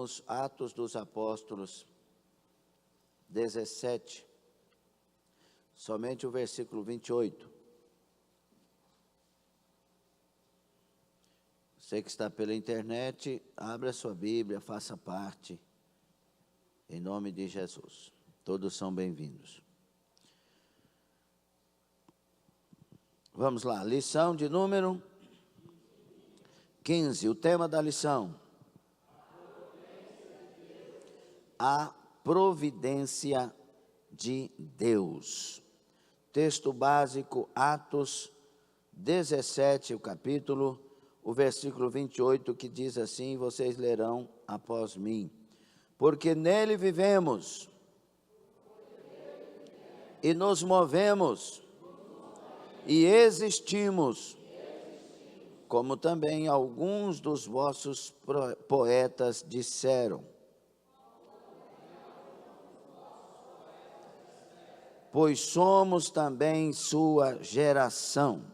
lemos Atos dos Apóstolos 17, somente o versículo 28. Você que está pela internet, abra sua Bíblia, faça parte, em nome de Jesus. Todos são bem-vindos. Vamos lá, lição de número 15, o tema da lição: a providência de Deus. Texto básico, Atos 17, o capítulo, o versículo 28, que diz assim, vocês lerão após mim. Porque nele vivemos e nos movemos e existimos, como também alguns dos vossos poetas disseram. Pois somos também sua geração.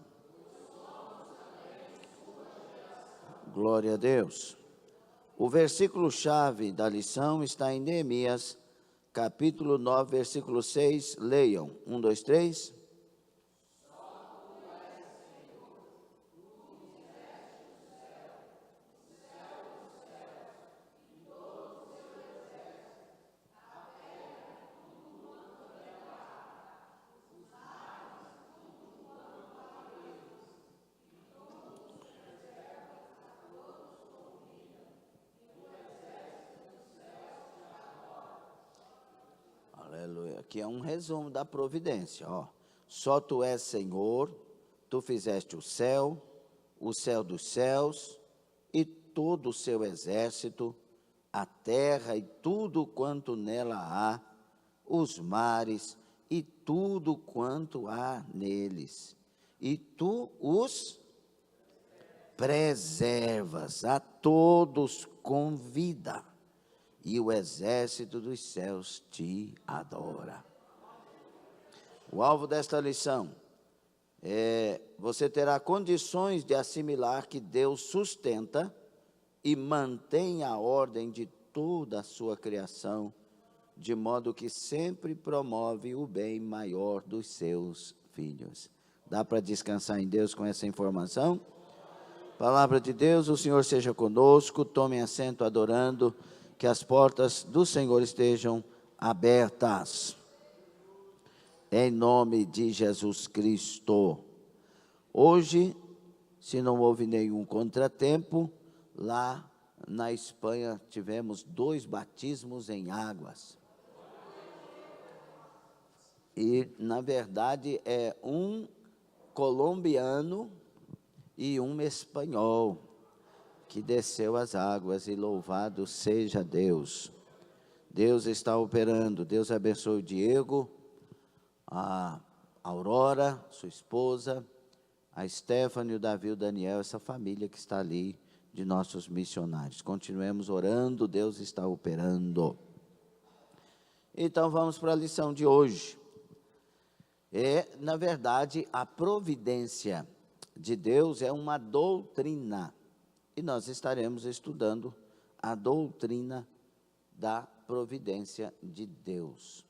Glória a Deus. O versículo-chave da lição está em Neemias, capítulo 9, versículo 6. Leiam. 1, 2, 3. Aleluia. Aqui é um resumo da providência. Ó. Só tu és Senhor, tu fizeste o céu dos céus e todo o seu exército, a terra e tudo quanto nela há, os mares e tudo quanto há neles. E tu os preservas, a todos com vida. E o exército dos céus te adora. O alvo desta lição é: você terá condições de assimilar que Deus sustenta e mantém a ordem de toda a sua criação, de modo que sempre promove o bem maior dos seus filhos. Dá para descansar em Deus com essa informação? Palavra de Deus, o Senhor seja conosco, tomem assento adorando. Que as portas do Senhor estejam abertas. Em nome de Jesus Cristo. Hoje, se não houve nenhum contratempo, lá na Espanha tivemos 2 batismos em águas. E, na verdade, é um colombiano e um espanhol que desceu as águas, e louvado seja Deus. Deus está operando. Deus abençoe o Diego, a Aurora, sua esposa, a Stephanie, o Davi, o Daniel, essa família que está ali, de nossos missionários. Continuemos orando, Deus está operando. Então vamos para a lição de hoje. Na verdade, a providência de Deus é uma doutrina. E nós estaremos estudando a doutrina da providência de Deus.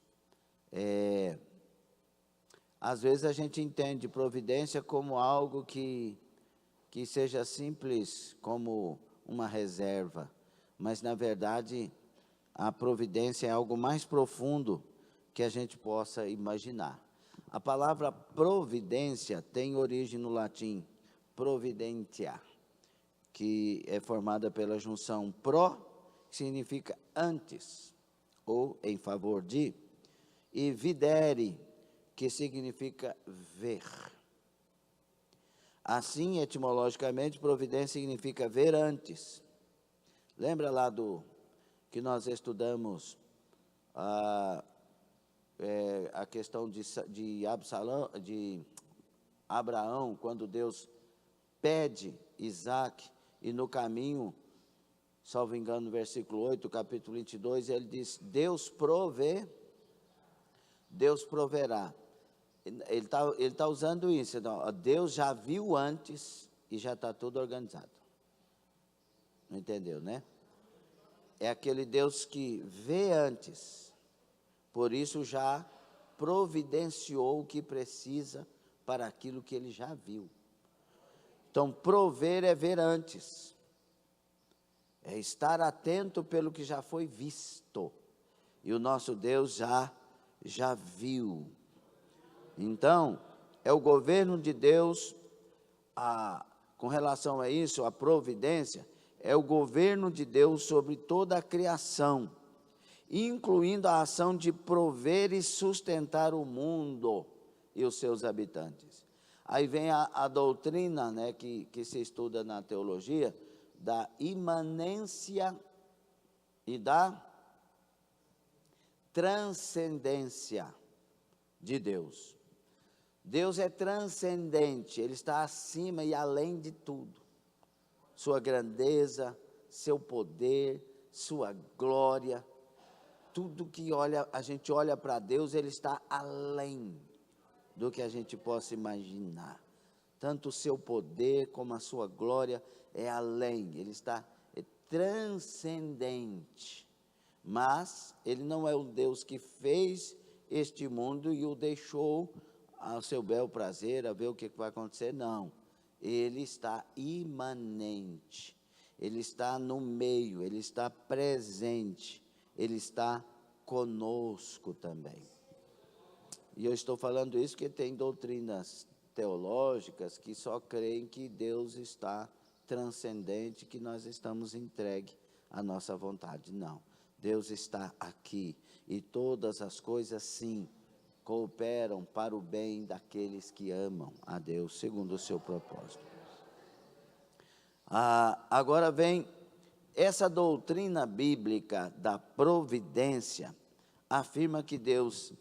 Às vezes a gente entende providência como algo que seja simples, como uma reserva. Mas, na verdade, a providência é algo mais profundo que a gente possa imaginar. A palavra providência tem origem no latim, providentia, que é formada pela junção pro, que significa antes, ou em favor de, e videre, que significa ver. Assim, etimologicamente, providência significa ver antes. Lembra lá do que nós estudamos a questão de Abraão, quando Deus pede Isaac, e no caminho, salvo engano, no versículo 8, capítulo 22, ele diz, Deus proverá. Ele tá usando isso, então, Deus já viu antes e já está tudo organizado. Não entendeu, né? é aquele Deus que vê antes, por isso já providenciou o que precisa para aquilo que ele já viu. Então, prover é ver antes, é estar atento pelo que já foi visto, e o nosso Deus já viu. Então, é o governo de Deus, com relação a isso, a providência, é o governo de Deus sobre toda a criação, incluindo a ação de prover e sustentar o mundo e os seus habitantes. Aí vem a doutrina, né, que se estuda na teologia, da imanência e da transcendência de Deus. Deus é transcendente, Ele está acima e além de tudo. Sua grandeza, seu poder, sua glória, tudo que a gente olha para Deus, Ele está além do que a gente possa imaginar. Tanto o seu poder como a sua glória é além, Ele está transcendente. Mas Ele não é o Deus que fez este mundo e o deixou ao seu bel prazer, a ver o que vai acontecer, não. Ele está imanente, Ele está no meio, Ele está presente, Ele está conosco também. E eu estou falando isso porque tem doutrinas teológicas que só creem que Deus está transcendente, que nós estamos entregues à nossa vontade. Não, Deus está aqui e todas as coisas, sim, cooperam para o bem daqueles que amam a Deus, segundo o seu propósito. Agora vem essa doutrina bíblica da providência, afirma que Deus,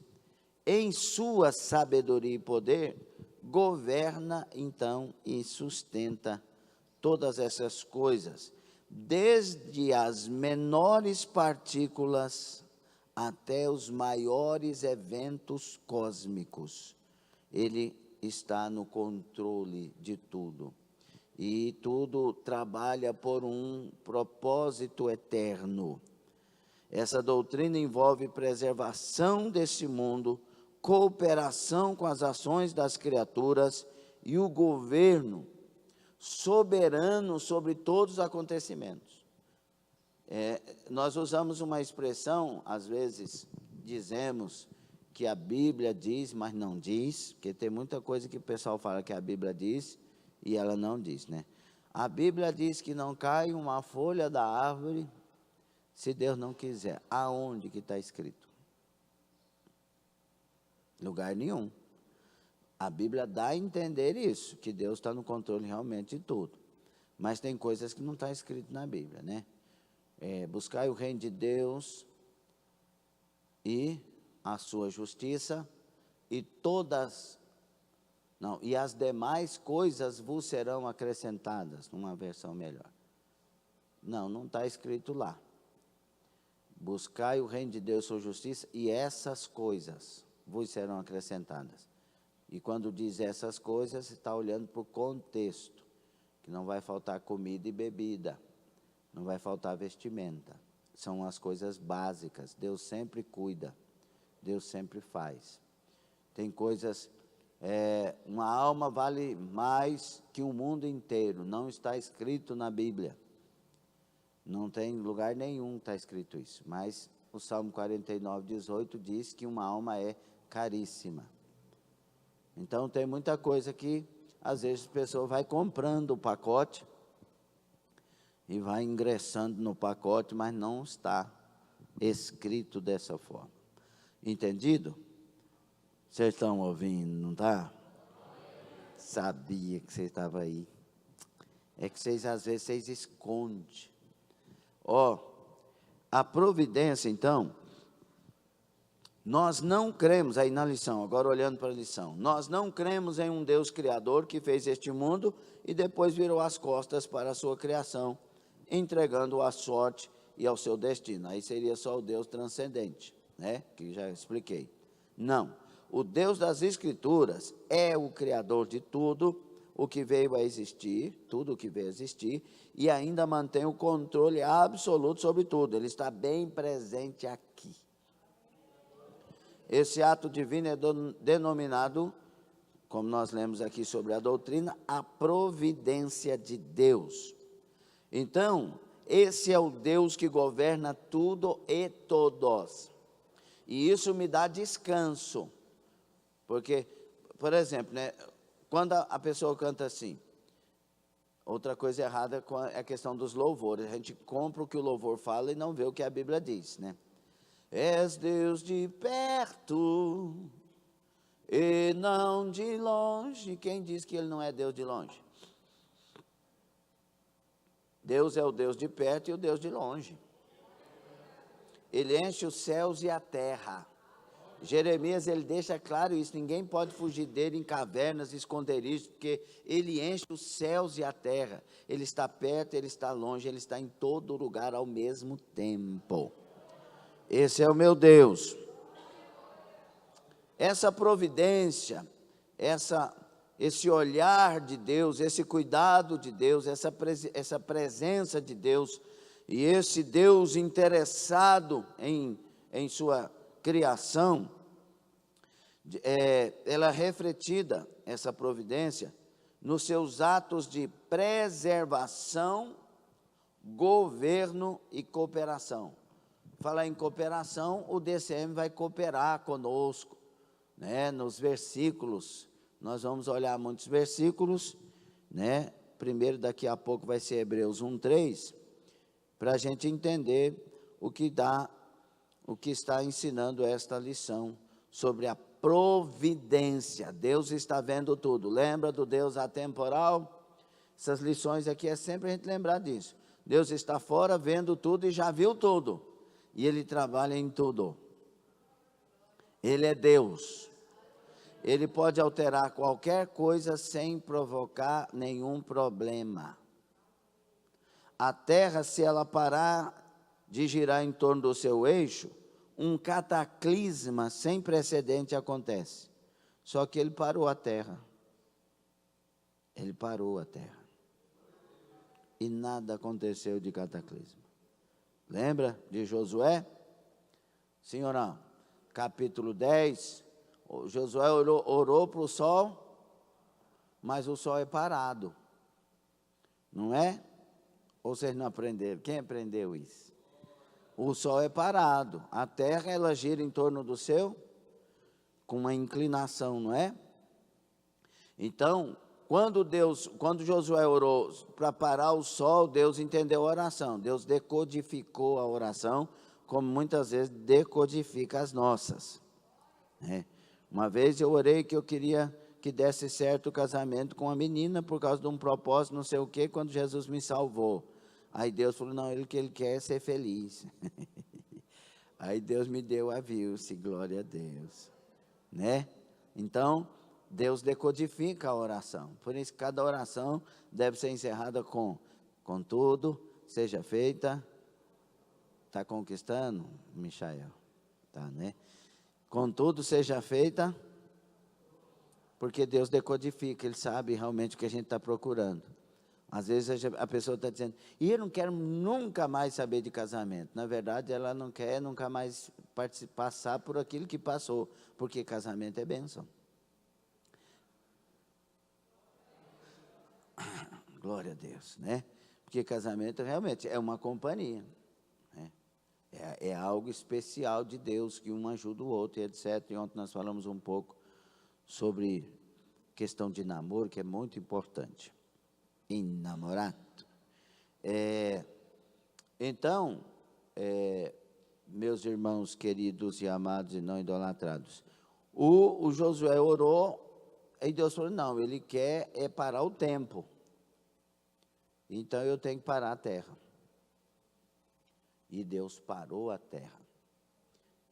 em sua sabedoria e poder, governa então e sustenta todas essas coisas, desde as menores partículas até os maiores eventos cósmicos. Ele está no controle de tudo. E tudo trabalha por um propósito eterno. Essa doutrina envolve preservação desse mundo, cooperação com as ações das criaturas e o governo soberano sobre todos os acontecimentos. Nós usamos uma expressão, às vezes dizemos que a Bíblia diz, mas não diz, porque tem muita coisa que o pessoal fala que a Bíblia diz e ela não diz, né? A Bíblia diz que não cai uma folha da árvore se Deus não quiser. Aonde que está escrito? Lugar nenhum. A Bíblia dá a entender isso, que Deus está no controle realmente de tudo. Mas tem coisas que não está escrito na Bíblia, né? Buscai o reino de Deus e a sua justiça, e as demais coisas vos serão acrescentadas, numa versão melhor. Não está escrito lá. Buscai o reino de Deus e sua justiça, e essas coisas vos serão acrescentadas. E quando diz essas coisas, está olhando para o contexto, que não vai faltar comida e bebida, não vai faltar vestimenta. São as coisas básicas. Deus sempre cuida, Deus sempre faz. Tem coisas, uma alma vale mais que o mundo inteiro, não está escrito na Bíblia. Não tem lugar nenhum está escrito isso, mas o Salmo 49, 18 diz que uma alma é caríssima. Então tem muita coisa que às vezes a pessoa vai comprando o pacote e vai ingressando no pacote, mas não está escrito dessa forma. Entendido? Vocês estão ouvindo, não está? Sabia que você estava aí. É que às vezes vocês escondem. A providência, então, nós não cremos, aí na lição, agora olhando para a lição, nós não cremos em um Deus criador que fez este mundo e depois virou as costas para a sua criação, entregando-o à sorte e ao seu destino. Aí seria só o Deus transcendente, né? Que já expliquei. Não, o Deus das Escrituras é o criador de tudo, o que veio a existir, tudo o que veio a existir, e ainda mantém o controle absoluto sobre tudo. Ele está bem presente aqui. Esse ato divino é denominado, como nós lemos aqui sobre a doutrina, a providência de Deus. Então, esse é o Deus que governa tudo e todos. E isso me dá descanso. Porque, por exemplo, né, quando a pessoa canta assim, outra coisa errada é a questão dos louvores. A gente compra o que o louvor fala e não vê o que a Bíblia diz, né? És Deus de perto e não de longe. Quem diz que Ele não é Deus de longe? Deus é o Deus de perto e o Deus de longe. Ele enche os céus e a terra. Jeremias, ele deixa claro isso, ninguém pode fugir dele em cavernas, esconderijos, porque ele enche os céus e a terra. Ele está perto, ele está longe, ele está em todo lugar ao mesmo tempo. Esse é o meu Deus. Essa providência, esse olhar de Deus, esse cuidado de Deus, essa presença de Deus, e esse Deus interessado em sua criação, ela é refletida, essa providência, nos seus atos de preservação, governo e cooperação. Falar em cooperação, o DCM vai cooperar conosco, né? Nos versículos, nós vamos olhar muitos versículos, né? Primeiro, daqui a pouco vai ser Hebreus 1:3, para a gente entender o que está ensinando esta lição sobre a providência. Deus está vendo tudo. Lembra do Deus atemporal? Essas lições aqui é sempre a gente lembrar disso. Deus está fora vendo tudo e já viu tudo. E Ele trabalha em tudo. Ele é Deus. Ele pode alterar qualquer coisa sem provocar nenhum problema. A terra, se ela parar de girar em torno do seu eixo, um cataclisma sem precedente acontece. Só que ele parou a terra. Ele parou a terra. E nada aconteceu de cataclisma. Lembra de Josué? Sim ou não? Capítulo 10, Josué orou para o sol, mas o sol é parado. Não é? Ou vocês não aprenderam? Quem aprendeu isso? O sol é parado, a terra ela gira em torno do seu, com uma inclinação, não é? Então, quando Josué orou para parar o sol, Deus entendeu a oração, Deus decodificou a oração, como muitas vezes decodifica as nossas, né? Uma vez eu orei que eu queria que desse certo o casamento com a menina, por causa de um propósito, não sei o quê, quando Jesus me salvou. Aí Deus falou, não, o que ele quer é ser feliz. Aí Deus me deu a Vilce, glória a Deus, né? Então, Deus decodifica a oração. Por isso, cada oração deve ser encerrada contudo, seja feita. Está conquistando, Michael? Tá, né? Contudo, seja feita, porque Deus decodifica, Ele sabe realmente o que a gente está procurando. Às vezes a pessoa está dizendo, e eu não quero nunca mais saber de casamento. Na verdade, ela não quer nunca mais passar por aquilo que passou, porque casamento é bênção. Glória a Deus, né? Porque casamento realmente é uma companhia, né? É algo especial de Deus, que um ajuda o outro, e etc. E ontem nós falamos um pouco sobre questão de namoro, que é muito importante. Namorado. Então, meus irmãos queridos e amados e não idolatrados, o Josué orou, e Deus falou, não, ele quer parar o tempo. Então eu tenho que parar a terra. E Deus parou a terra.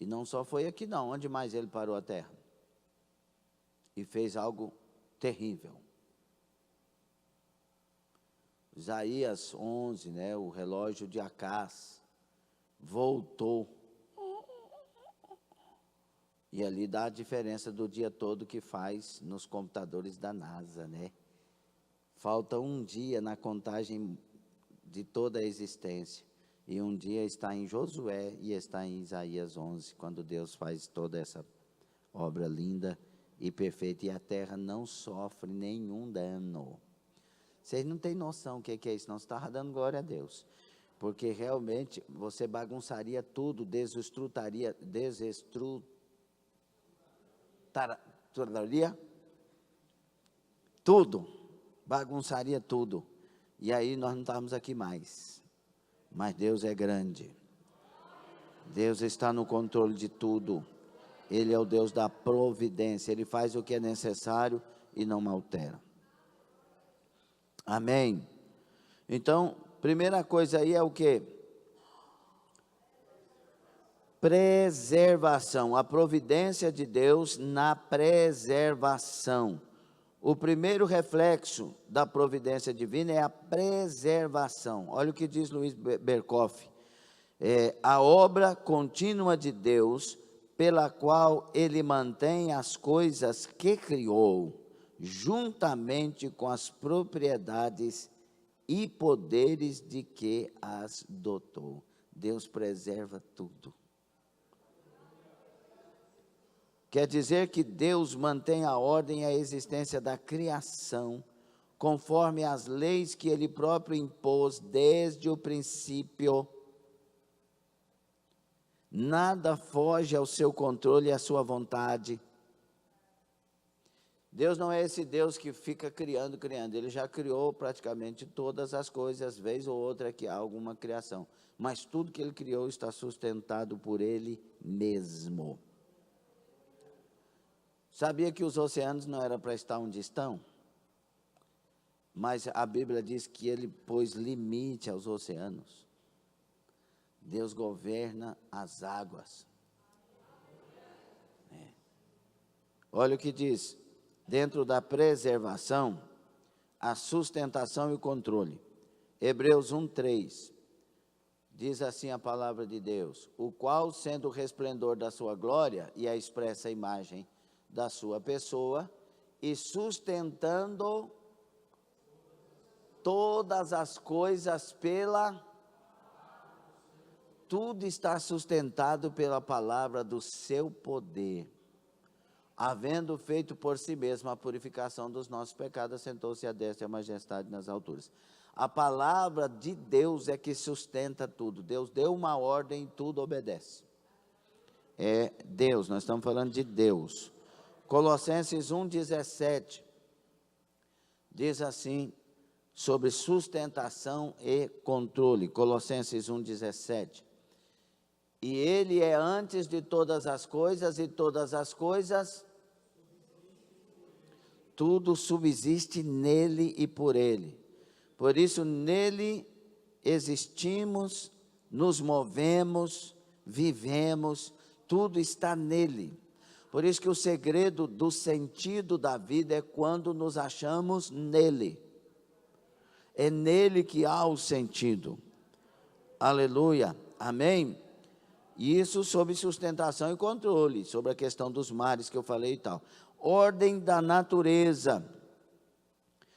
E não só foi aqui não, onde mais ele parou a terra? E fez algo terrível. Isaías 11, né, o relógio de Acás, voltou. E ali dá a diferença do dia todo que faz nos computadores da NASA, né? falta um dia na contagem de toda a existência. E um dia está em Josué e está em Isaías 11, quando Deus faz toda essa obra linda e perfeita, e a terra não sofre nenhum dano. Vocês não têm noção o que é isso, não. Você está dando glória a Deus. Porque realmente você bagunçaria tudo, desestruturaria tudo, bagunçaria tudo. E aí nós não estávamos aqui mais. Mas Deus é grande. Deus está no controle de tudo. Ele é o Deus da providência. Ele faz o que é necessário e não altera. Amém? Então, primeira coisa aí é o quê? Preservação. A providência de Deus na preservação. O primeiro reflexo da providência divina é a preservação. Olha o que diz Luiz Berkoff. A obra contínua de Deus, pela qual Ele mantém as coisas que criou, juntamente com as propriedades e poderes de que as dotou. Deus preserva tudo. Quer dizer que Deus mantém a ordem e a existência da criação, conforme as leis que Ele próprio impôs desde o princípio. Nada foge ao seu controle e à sua vontade. Deus não é esse Deus que fica criando. Ele já criou praticamente todas as coisas, vez ou outra que há alguma criação. Mas tudo que Ele criou está sustentado por Ele mesmo. Sabia que os oceanos não eram para estar onde estão? Mas a Bíblia diz que Ele pôs limite aos oceanos. Deus governa as águas. Olha o que diz. Dentro da preservação, a sustentação e o controle. Hebreus 1:3. Diz assim a palavra de Deus: o qual, sendo o resplendor da sua glória e a expressa imagem da sua pessoa, e sustentando todas as coisas tudo está sustentado pela palavra do seu poder. Havendo feito por si mesmo a purificação dos nossos pecados, sentou-se à destra e à majestade nas alturas. A palavra de Deus é que sustenta tudo. Deus deu uma ordem e tudo obedece. É Deus, nós estamos falando de Deus. Colossenses 1:17 diz assim, sobre sustentação e controle. Colossenses 1:17. E Ele é antes de todas as coisas, e todas as coisas, tudo subsiste nele e por Ele. Por isso, nele existimos, nos movemos, vivemos, tudo está nele. Por isso que o segredo do sentido da vida é quando nos achamos nele. É nele que há o sentido. Aleluia. Amém? Isso sobre sustentação e controle, sobre a questão dos mares que eu falei e tal. Ordem da natureza.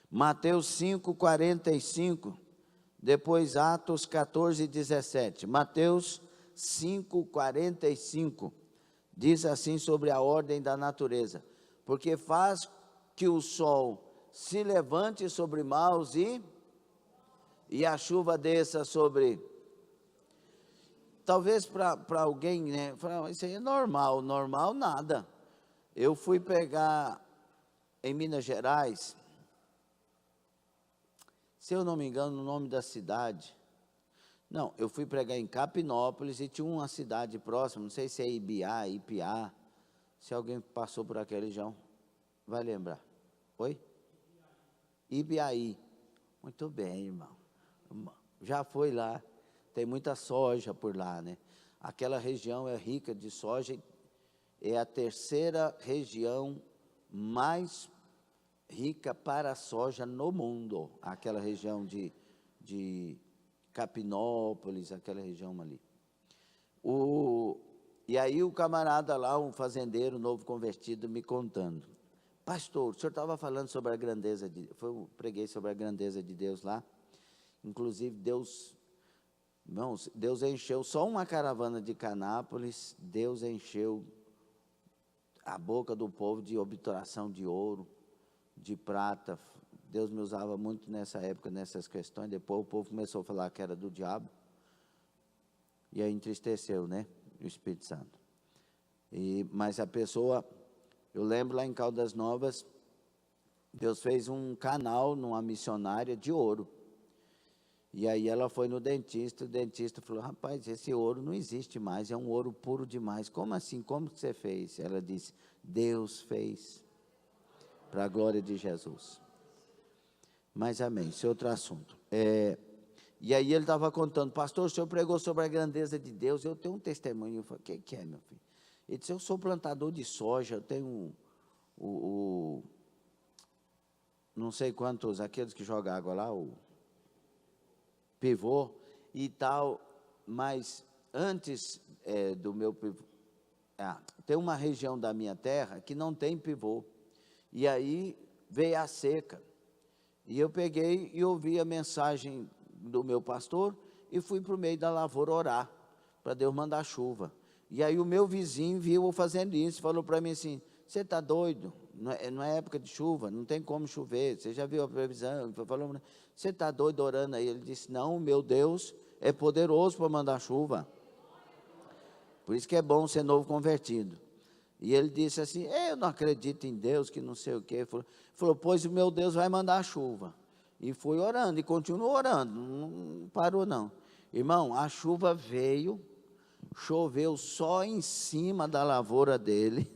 Mateus 5:45, depois Atos 14:17. Mateus 5:45 diz assim sobre a ordem da natureza: porque faz que o sol se levante sobre maus e a chuva desça sobre... Talvez para alguém, né, isso aí é normal. Normal nada. Eu fui pregar em Minas Gerais, se eu não me engano, o nome da cidade. Não, eu fui pregar em Capinópolis e tinha uma cidade próxima, não sei se é Ipiá, se alguém passou por aquela região, vai lembrar. Oi? Ibiaí. Muito bem, irmão. Já foi lá. Tem muita soja por lá, né? Aquela região é rica de soja, é a terceira região mais rica para a soja no mundo. Aquela região de Capinópolis, aquela região ali. E aí o camarada lá, um fazendeiro novo convertido, me contando. pastor, o senhor estava falando sobre a grandeza eu preguei sobre a grandeza de Deus lá. Inclusive, irmãos, Deus encheu só uma caravana de Canápolis, Deus encheu a boca do povo de obturação de ouro, de prata. Deus me usava muito nessa época, nessas questões. Depois o povo começou a falar que era do diabo. E aí entristeceu, né? O Espírito Santo. Mas a pessoa, eu lembro lá em Caldas Novas, Deus fez um canal numa missionária de ouro. E aí ela foi no dentista, o dentista falou, rapaz, esse ouro não existe mais, é um ouro puro demais. Como assim? Como que você fez? Ela disse, Deus fez, para a glória de Jesus. Mas amém, esse é outro assunto. E aí ele estava contando, pastor, o senhor pregou sobre a grandeza de Deus, eu tenho um testemunho. Eu falei, o que é, meu filho? Ele disse, eu sou plantador de soja, eu tenho não sei quantos, aqueles que jogam água lá, o pivô e tal, mas antes do meu pivô, tem uma região da minha terra que não tem pivô, e aí veio a seca, e eu peguei e ouvi a mensagem do meu pastor, e fui para o meio da lavoura orar, para Deus mandar chuva, e aí o meu vizinho viu eu fazendo isso, falou para mim assim, você está doido? Não é época de chuva, não tem como chover, você já viu a previsão? Falou, você está doido orando aí? Ele disse, não, meu Deus é poderoso para mandar chuva. Por isso que é bom ser novo convertido. E ele disse assim, eu não acredito em Deus, que não sei o quê. Falou, pois o meu Deus vai mandar chuva. E fui orando, e continuou orando, não parou não. Irmão, a chuva veio, choveu só em cima da lavoura dele,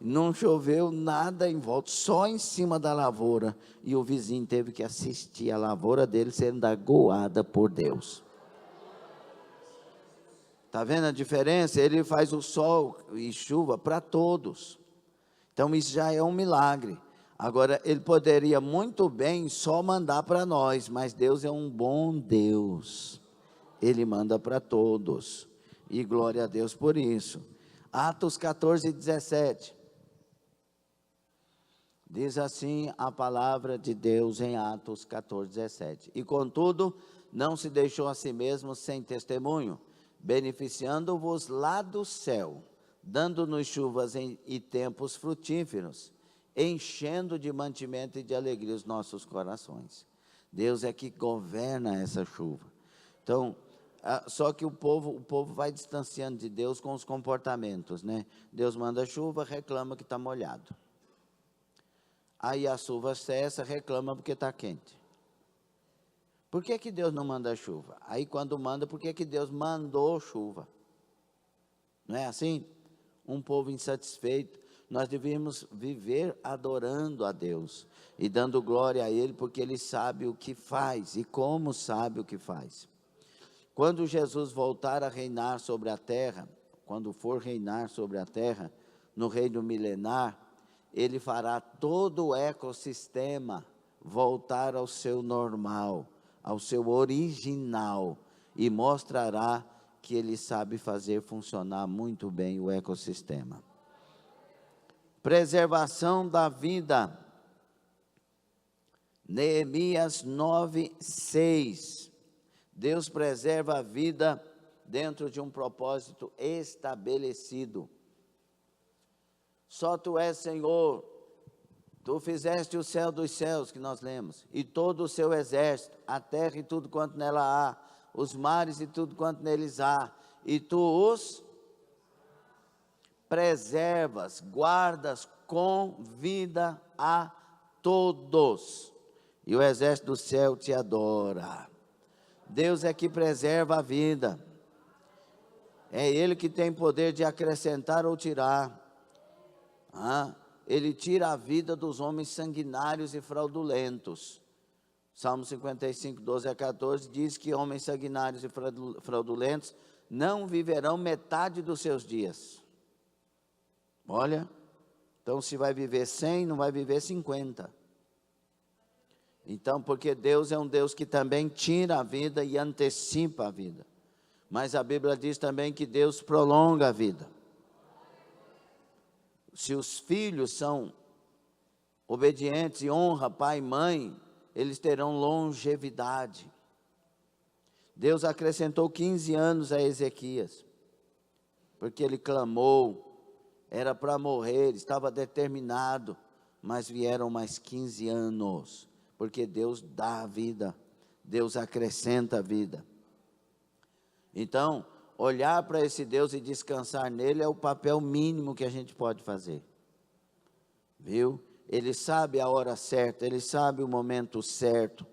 não choveu nada em volta, só em cima da lavoura, e o vizinho teve que assistir a lavoura dele sendo aguada por Deus. Está vendo a diferença? Ele faz o sol e chuva para todos, então isso já é um milagre. Agora, ele poderia muito bem só mandar para nós, mas Deus é um bom Deus, Ele manda para todos. E glória a Deus por isso. Atos 14, 17. Diz assim a palavra de Deus em Atos 14, 17. E contudo, não se deixou a si mesmo sem testemunho, beneficiando-vos lá do céu, dando-nos chuvas e tempos frutíferos, enchendo de mantimento e de alegria os nossos corações. Deus é que governa essa chuva. Então, só que o povo vai distanciando de Deus com os comportamentos, né? Deus manda chuva, reclama que está molhado. Aí a chuva cessa, reclama porque está quente. Por que Deus não manda chuva? Aí quando manda, por que Deus mandou chuva? Não é assim? Um povo insatisfeito. Nós devíamos viver adorando a Deus e dando glória a Ele, porque Ele sabe o que faz e como sabe o que faz. Quando Jesus voltar a reinar sobre a terra, quando for reinar sobre a terra, no reino milenar, Ele fará todo o ecossistema voltar ao seu normal, ao seu original, e mostrará que Ele sabe fazer funcionar muito bem o ecossistema. Preservação da vida. Neemias 9, 6. Deus preserva a vida dentro de um propósito estabelecido. Só Tu és Senhor, Tu fizeste o céu dos céus, que nós lemos, e todo o seu exército, a terra e tudo quanto nela há, os mares e tudo quanto neles há, e Tu os preservas, guardas com vida a todos, e o exército do céu Te adora. Deus é que preserva a vida, é Ele que tem poder de acrescentar ou tirar. Ele tira a vida dos homens sanguinários e fraudulentos. Salmo 55, 12 a 14 diz que homens sanguinários e fraudulentos não viverão metade dos seus dias. Olha, então se vai viver 100, não vai viver 50. Então, porque Deus é um Deus que também tira a vida e antecipa a vida. Mas a Bíblia diz também que Deus prolonga a vida. Se os filhos são obedientes e honra pai e mãe, eles terão longevidade. Deus acrescentou 15 anos a Ezequias, porque ele clamou, era para morrer, estava determinado, mas vieram mais 15 anos, porque Deus dá a vida, Deus acrescenta a vida. Então, olhar para esse Deus e descansar nele é o papel mínimo que a gente pode fazer, viu? Ele sabe a hora certa, ele sabe o momento certo.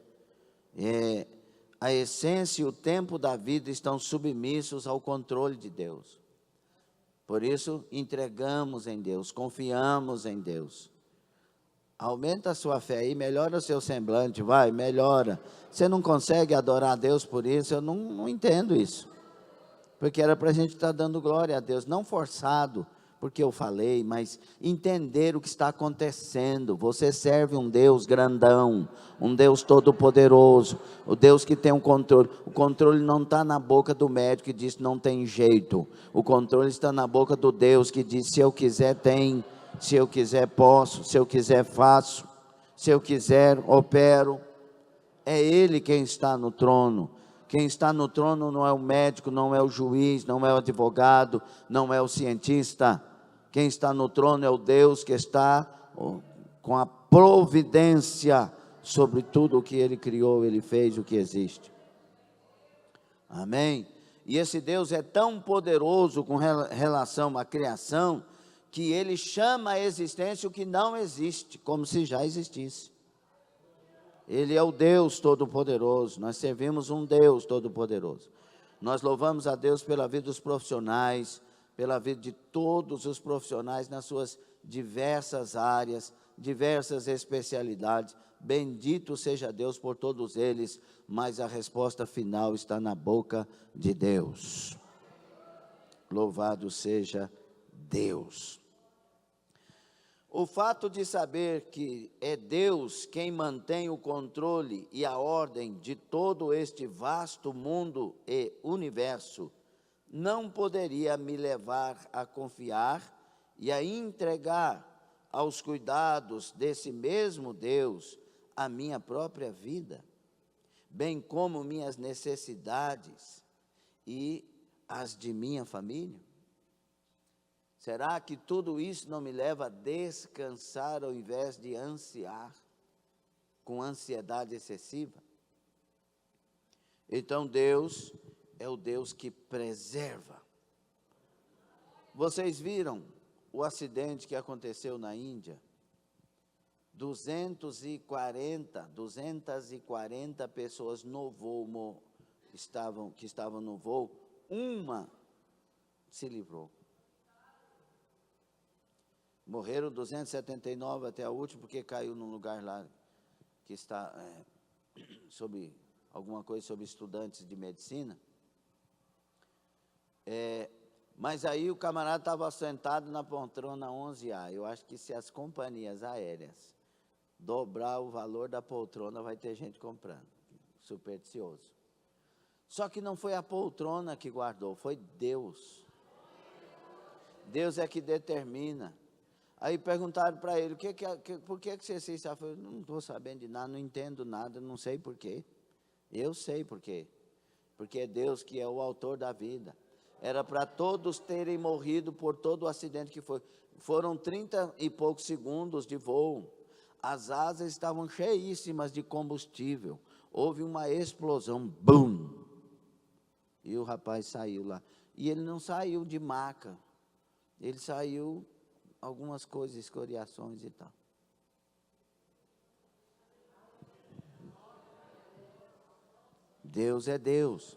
A essência e o tempo da vida estão submissos ao controle de Deus. Por isso, entregamos em Deus, confiamos em Deus. Aumenta a sua fé aí, melhora o seu semblante, vai, melhora. Você não consegue adorar a Deus por isso? Eu não entendo isso. Porque era para a gente estar dando glória a Deus, não forçado, porque eu falei, mas entender o que está acontecendo. Você serve um Deus grandão, um Deus todo-poderoso, o Deus que tem um controle. O controle não está na boca do médico que diz não tem jeito. O controle está na boca do Deus que diz: se eu quiser tem, se eu quiser posso, se eu quiser faço, se eu quiser opero. É Ele quem está no trono. Quem está no trono não é o médico, não é o juiz, não é o advogado, não é o cientista. Quem está no trono é o Deus que está com a providência sobre tudo o que Ele criou, Ele fez, o que existe. Amém? E esse Deus é tão poderoso com relação à criação, que Ele chama à existência o que não existe, como se já existisse. Ele é o Deus Todo-Poderoso, nós servimos um Deus Todo-Poderoso. Nós louvamos a Deus pela vida dos profissionais, pela vida de todos os profissionais nas suas diversas áreas, diversas especialidades. Bendito seja Deus por todos eles, mas a resposta final está na boca de Deus. Louvado seja Deus. O fato de saber que é Deus quem mantém o controle e a ordem de todo este vasto mundo e universo, não poderia me levar a confiar e a entregar aos cuidados desse mesmo Deus a minha própria vida, bem como minhas necessidades e as de minha família? Será que tudo isso não me leva a descansar ao invés de ansiar, com ansiedade excessiva? Então Deus é o Deus que preserva. Vocês viram o acidente que aconteceu na Índia? 240 pessoas no voo, que estavam no voo, uma se livrou. Morreram 279 até a última, porque caiu num lugar lá que está sobre alguma coisa sobre estudantes de medicina. Mas aí o camarada estava sentado na poltrona 11A. Eu acho que se as companhias aéreas dobrar o valor da poltrona, vai ter gente comprando. Supersticioso. Só que não foi a poltrona que guardou, foi Deus. Deus é que determina. Aí perguntaram para ele, por que você se sabe? Eu falei, não estou sabendo de nada, não entendo nada, não sei por quê. Eu sei por quê. Porque é Deus que é o autor da vida. Era para todos terem morrido por todo o acidente que foi. Foram 30 e poucos segundos de voo. As asas estavam cheíssimas de combustível. Houve uma explosão, bum! E o rapaz saiu lá. E ele não saiu de maca. Ele saiu algumas coisas, escoriações e tal. Deus é Deus.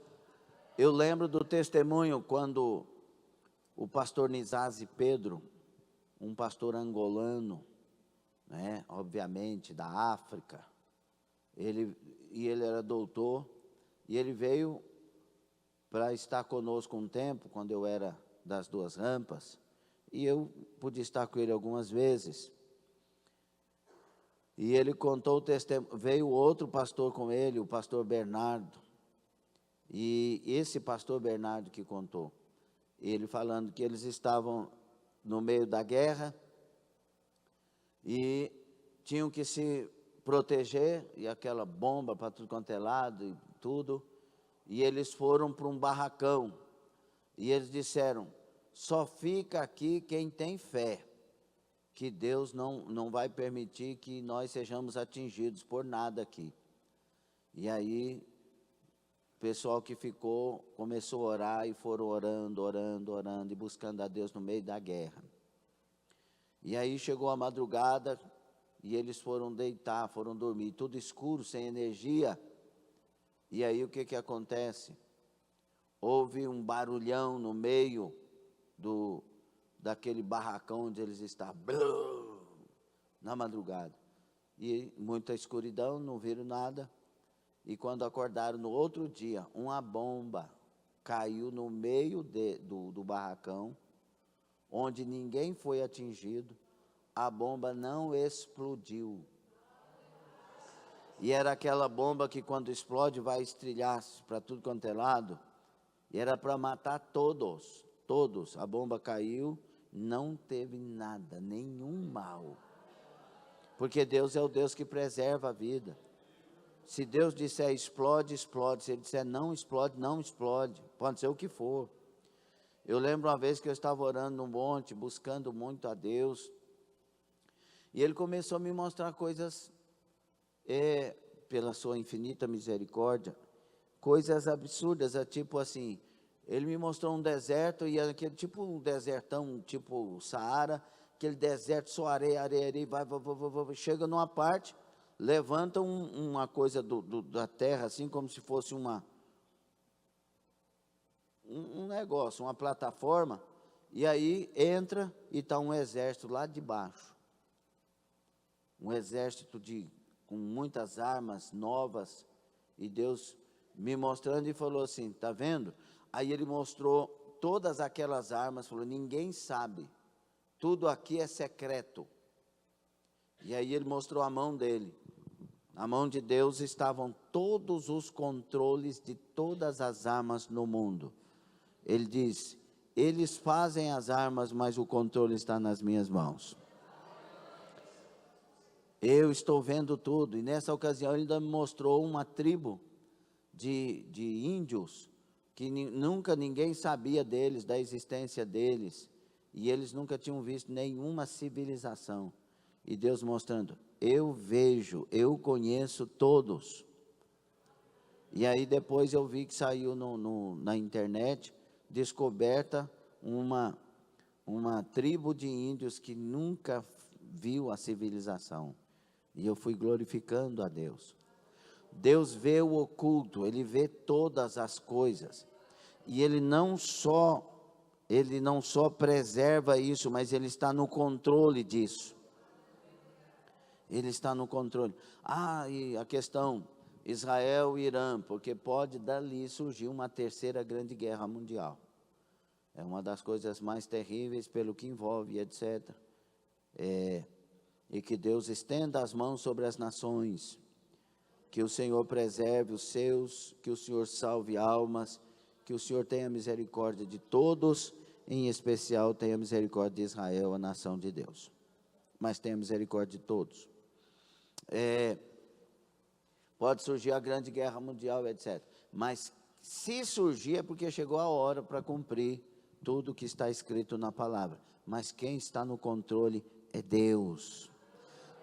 Eu lembro do testemunho quando o pastor Nizazi Pedro, um pastor angolano, obviamente da África, ele era doutor, e ele veio para estar conosco um tempo, quando eu era das Duas Rampas, e eu pude estar com ele algumas vezes. E ele contou o testemunho, veio outro pastor com ele, o pastor Bernardo. E esse pastor Bernardo que contou, ele falando que eles estavam no meio da guerra, e tinham que se proteger, e aquela bomba para tudo quanto é lado e tudo, e eles foram para um barracão, e eles disseram, só fica aqui quem tem fé, que Deus não vai permitir que nós sejamos atingidos por nada aqui. E aí, o pessoal que ficou, começou a orar, e foram orando, e buscando a Deus no meio da guerra. E aí chegou a madrugada, e eles foram deitar, foram dormir, tudo escuro, sem energia. E aí o que acontece? Houve um barulhão no meio daquele barracão onde eles estavam, na madrugada. E muita escuridão, não viram nada. E quando acordaram no outro dia, uma bomba caiu no meio do barracão, onde ninguém foi atingido. A bomba não explodiu. E era aquela bomba que quando explode vai estrilhar para tudo quanto é lado. E era para matar todos. A bomba caiu, não teve nada, nenhum mal. Porque Deus é o Deus que preserva a vida. Se Deus disser explode, explode. Se Ele disser não explode, não explode. Pode ser o que for. Eu lembro uma vez que eu estava orando no monte, buscando muito a Deus. E Ele começou a me mostrar coisas, pela sua infinita misericórdia, coisas absurdas, tipo assim, Ele me mostrou um deserto, e aquele tipo um desertão, tipo Saara, aquele deserto, só areia, vai, chega numa parte, levanta uma coisa da terra, assim como se fosse um negócio, uma plataforma, e aí entra e está um exército lá de baixo. Um exército com muitas armas novas, e Deus me mostrando e falou assim, está vendo? Aí Ele mostrou todas aquelas armas, falou, ninguém sabe, tudo aqui é secreto. E aí Ele mostrou a mão dele. Na mão de Deus estavam todos os controles de todas as armas no mundo. Ele diz, eles fazem as armas, mas o controle está nas minhas mãos. Eu estou vendo tudo. E nessa ocasião Ele ainda me mostrou uma tribo de índios, que nunca ninguém sabia deles, da existência deles. E eles nunca tinham visto nenhuma civilização. E Deus mostrando, eu vejo, eu conheço todos. E aí depois eu vi que saiu na internet, descoberta uma tribo de índios que nunca viu a civilização. E eu fui glorificando a Deus. Deus vê o oculto, Ele vê todas as coisas. E Ele não só preserva isso, mas Ele está no controle disso. Ele está no controle. E a questão Israel e Irã, porque pode dali surgir uma terceira grande guerra mundial. É uma das coisas mais terríveis pelo que envolve, etc. E que Deus estenda as mãos sobre as nações, que o Senhor preserve os seus, que o Senhor salve almas, que o Senhor tenha misericórdia de todos, em especial tenha misericórdia de Israel, a nação de Deus. Mas tenha misericórdia de todos. Pode surgir a grande guerra mundial, etc. Mas se surgir é porque chegou a hora para cumprir tudo que está escrito na palavra. Mas quem está no controle é Deus.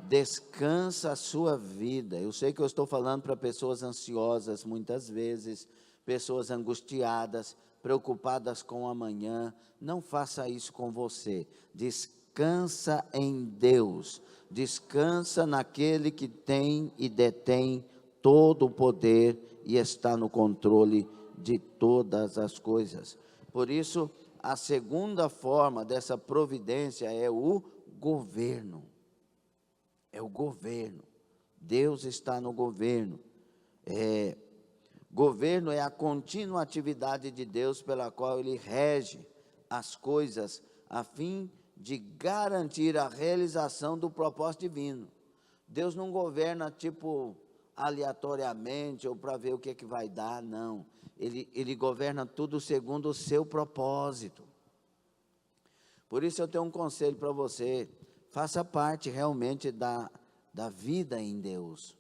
Descansa a sua vida. Eu sei que eu estou falando para pessoas ansiosas muitas vezes, pessoas angustiadas, preocupadas com o amanhã. Não faça isso com você. Descansa em Deus. Descansa naquele que tem e detém todo o poder e está no controle de todas as coisas. Por isso, a segunda forma dessa providência é o governo. É o governo. Deus está no governo. Governo é a contínua atividade de Deus pela qual Ele rege as coisas a fim de garantir a realização do propósito divino. Deus não governa tipo aleatoriamente ou para ver o que vai dar, não. Ele governa tudo segundo o seu propósito. Por isso eu tenho um conselho para você. Faça parte realmente da vida em Deus.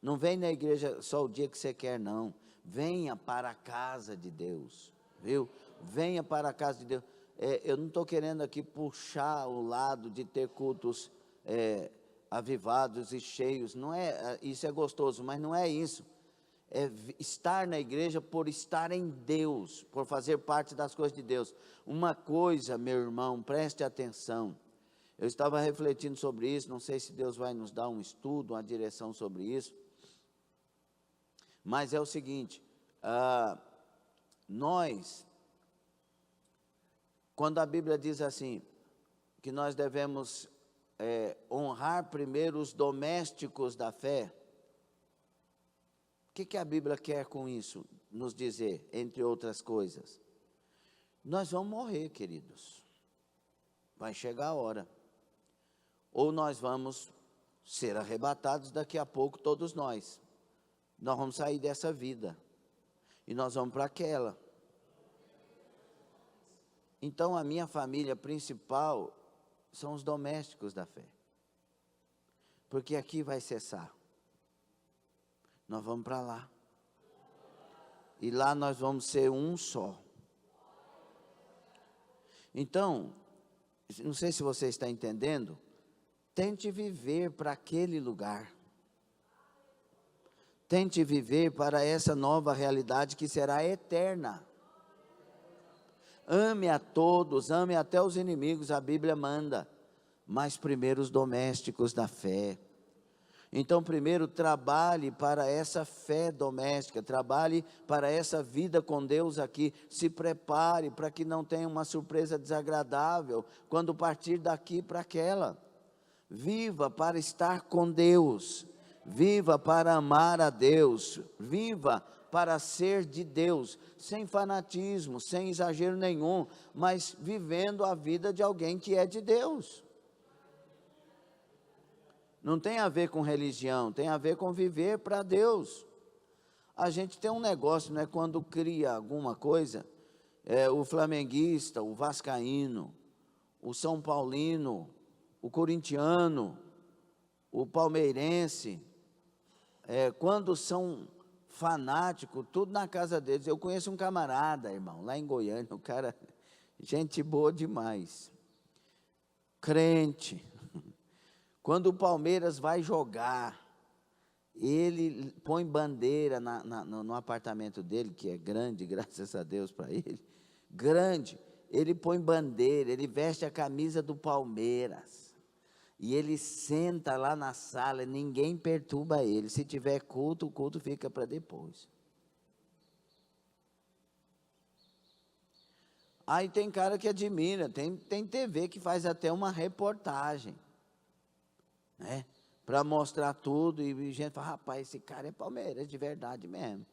Não vem na igreja só o dia que você quer, não. Venha para a casa de Deus, viu? Venha para a casa de Deus. Eu não estou querendo aqui puxar o lado de ter cultos avivados e cheios. Não é, isso é gostoso, mas não é isso. É estar na igreja por estar em Deus, por fazer parte das coisas de Deus. Uma coisa, meu irmão, preste atenção. Eu estava refletindo sobre isso, não sei se Deus vai nos dar um estudo, uma direção sobre isso. Mas é o seguinte, nós, quando a Bíblia diz assim, que nós devemos honrar primeiro os domésticos da fé, o que a Bíblia quer com isso nos dizer, entre outras coisas? Nós vamos morrer, queridos. Vai chegar a hora. Ou nós vamos ser arrebatados daqui a pouco, todos nós. Nós vamos sair dessa vida. E nós vamos para aquela. Então, a minha família principal são os domésticos da fé. Porque aqui vai cessar. Nós vamos para lá. E lá nós vamos ser um só. Então, não sei se você está entendendo, tente viver para aquele lugar. Tente viver para essa nova realidade que será eterna. Ame a todos, ame até os inimigos, a Bíblia manda. Mas primeiro os domésticos da fé. Então, primeiro, trabalhe para essa fé doméstica, trabalhe para essa vida com Deus aqui, se prepare para que não tenha uma surpresa desagradável quando partir daqui para aquela. Viva para estar com Deus, viva para amar a Deus, viva para ser de Deus, sem fanatismo, sem exagero nenhum, mas vivendo a vida de alguém que é de Deus. Não tem a ver com religião, tem a ver com viver para Deus. A gente tem um negócio, né, quando cria alguma coisa, o flamenguista, o vascaíno, o são paulino, o corintiano, o palmeirense, quando são fanáticos, tudo na casa deles. Eu conheço um camarada, irmão, lá em Goiânia, o cara, gente boa demais, crente. Quando o Palmeiras vai jogar, ele põe bandeira no apartamento dele, que é grande, graças a Deus para ele, grande, ele põe bandeira, ele veste a camisa do Palmeiras, e ele senta lá na sala, ninguém perturba ele. Se tiver culto, o culto fica para depois. Aí tem cara que admira, tem TV que faz até uma reportagem, né, para mostrar tudo, e gente fala, rapaz, esse cara é Palmeiras de verdade mesmo.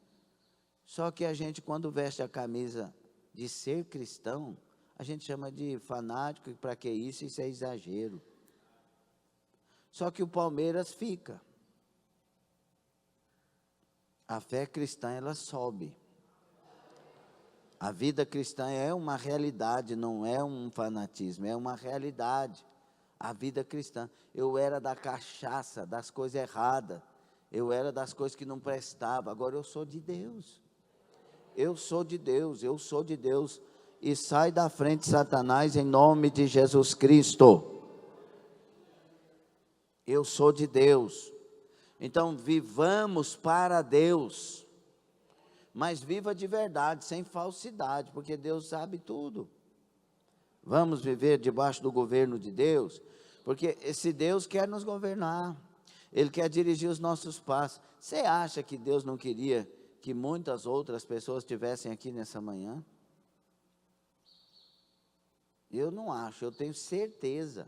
Só que a gente, quando veste a camisa de ser cristão, a gente chama de fanático, para que isso? Isso é exagero. Só que o Palmeiras fica. A fé cristã, ela sobe. A vida cristã é uma realidade, não é um fanatismo, é uma realidade. A vida cristã. Eu era da cachaça, das coisas erradas. Eu era das coisas que não prestavam. Agora eu sou de Deus. Eu sou de Deus, eu sou de Deus. E sai da frente, Satanás, em nome de Jesus Cristo. Eu sou de Deus. Então, vivamos para Deus. Mas viva de verdade, sem falsidade, porque Deus sabe tudo. Vamos viver debaixo do governo de Deus, porque esse Deus quer nos governar, Ele quer dirigir os nossos passos. Você acha que Deus não queria que muitas outras pessoas estivessem aqui nessa manhã? Eu não acho, eu tenho certeza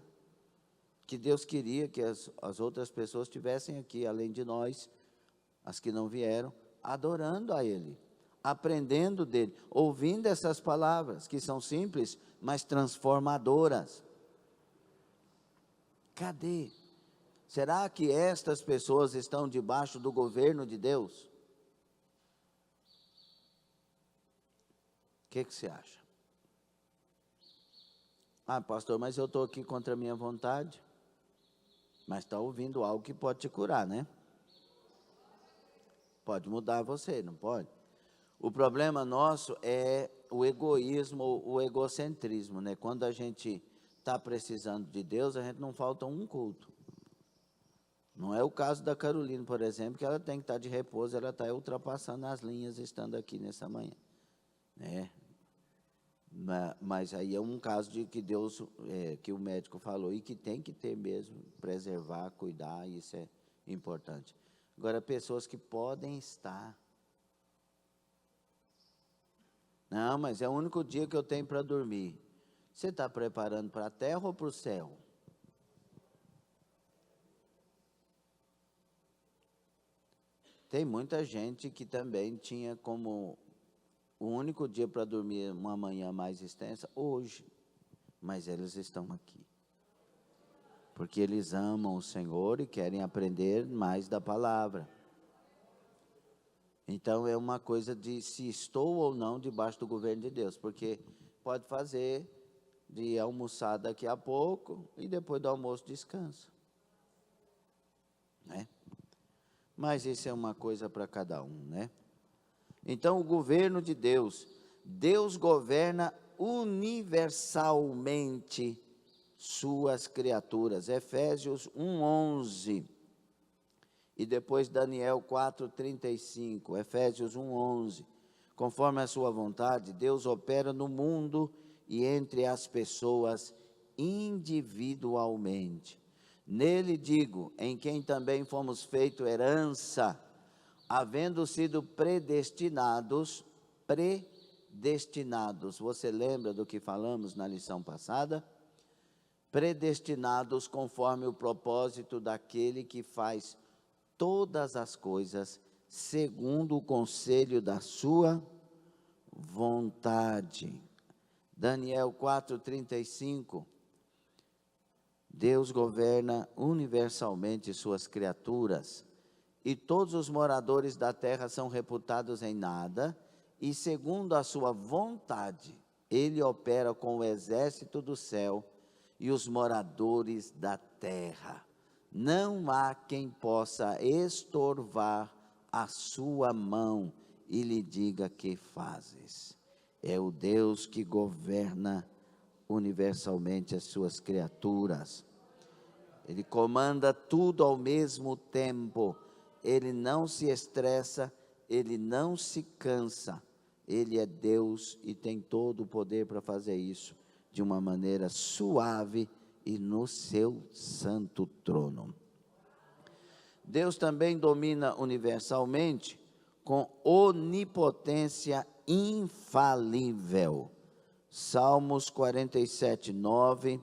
que Deus queria que as outras pessoas estivessem aqui, além de nós, as que não vieram, adorando a Ele, aprendendo dEle, ouvindo essas palavras, que são simples, mas transformadoras. Cadê? Será que estas pessoas estão debaixo do governo de Deus? O que você acha? Ah, pastor, mas eu estou aqui contra a minha vontade. Mas está ouvindo algo que pode te curar, né? Pode mudar você, não pode? O problema nosso é o egoísmo, o egocentrismo, né? Quando a gente está precisando de Deus, a gente não falta um culto. Não é o caso da Carolina, por exemplo, que ela tem que estar de repouso, ela está ultrapassando as linhas estando aqui nessa manhã, né? Mas aí é um caso de que Deus, que o médico falou, e que tem que ter mesmo, preservar, cuidar, isso é importante. Agora, pessoas que podem estar. Não, mas é o único dia que eu tenho para dormir. Você está preparando para a terra ou para o céu? Tem muita gente que também tinha como o único dia para dormir uma manhã mais extensa hoje, mas eles estão aqui. Porque eles amam o Senhor e querem aprender mais da palavra. Então é uma coisa de se estou ou não debaixo do governo de Deus, porque pode fazer de almoçar daqui a pouco e depois do almoço descansa, né? Mas isso é uma coisa para cada um, né? Então o governo de Deus, Deus governa universalmente suas criaturas. Efésios 1:11. E depois Daniel 4:35, Efésios 1:11. Conforme a sua vontade, Deus opera no mundo e entre as pessoas individualmente. Nele digo, em quem também fomos feito herança, havendo sido predestinados. Você lembra do que falamos na lição passada? Predestinados conforme o propósito daquele que faz todas as coisas segundo o conselho da sua vontade. Daniel 4:35. Deus governa universalmente suas criaturas, e todos os moradores da terra são reputados em nada, e segundo a sua vontade, ele opera com o exército do céu e os moradores da terra. Não há quem possa estorvar a sua mão e lhe diga: que fazes? É o Deus que governa universalmente as suas criaturas. Ele comanda tudo ao mesmo tempo. Ele não se estressa, ele não se cansa. Ele é Deus e tem todo o poder para fazer isso de uma maneira suave e no seu santo trono. Deus também domina universalmente com onipotência infalível. Salmos 47:9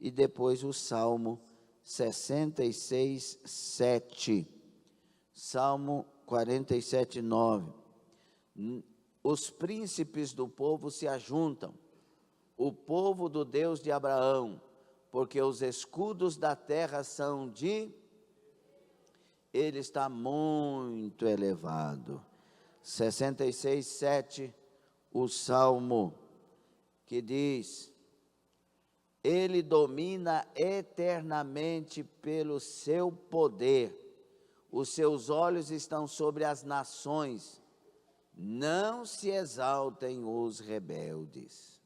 e depois o Salmo 66:7. Salmo 47:9. Os príncipes do povo se ajuntam, o povo do Deus de Abraão, porque os escudos da terra são de... Ele está muito elevado. 66:7, o Salmo que diz: ele domina eternamente pelo seu poder, os seus olhos estão sobre as nações, não se exaltem os rebeldes.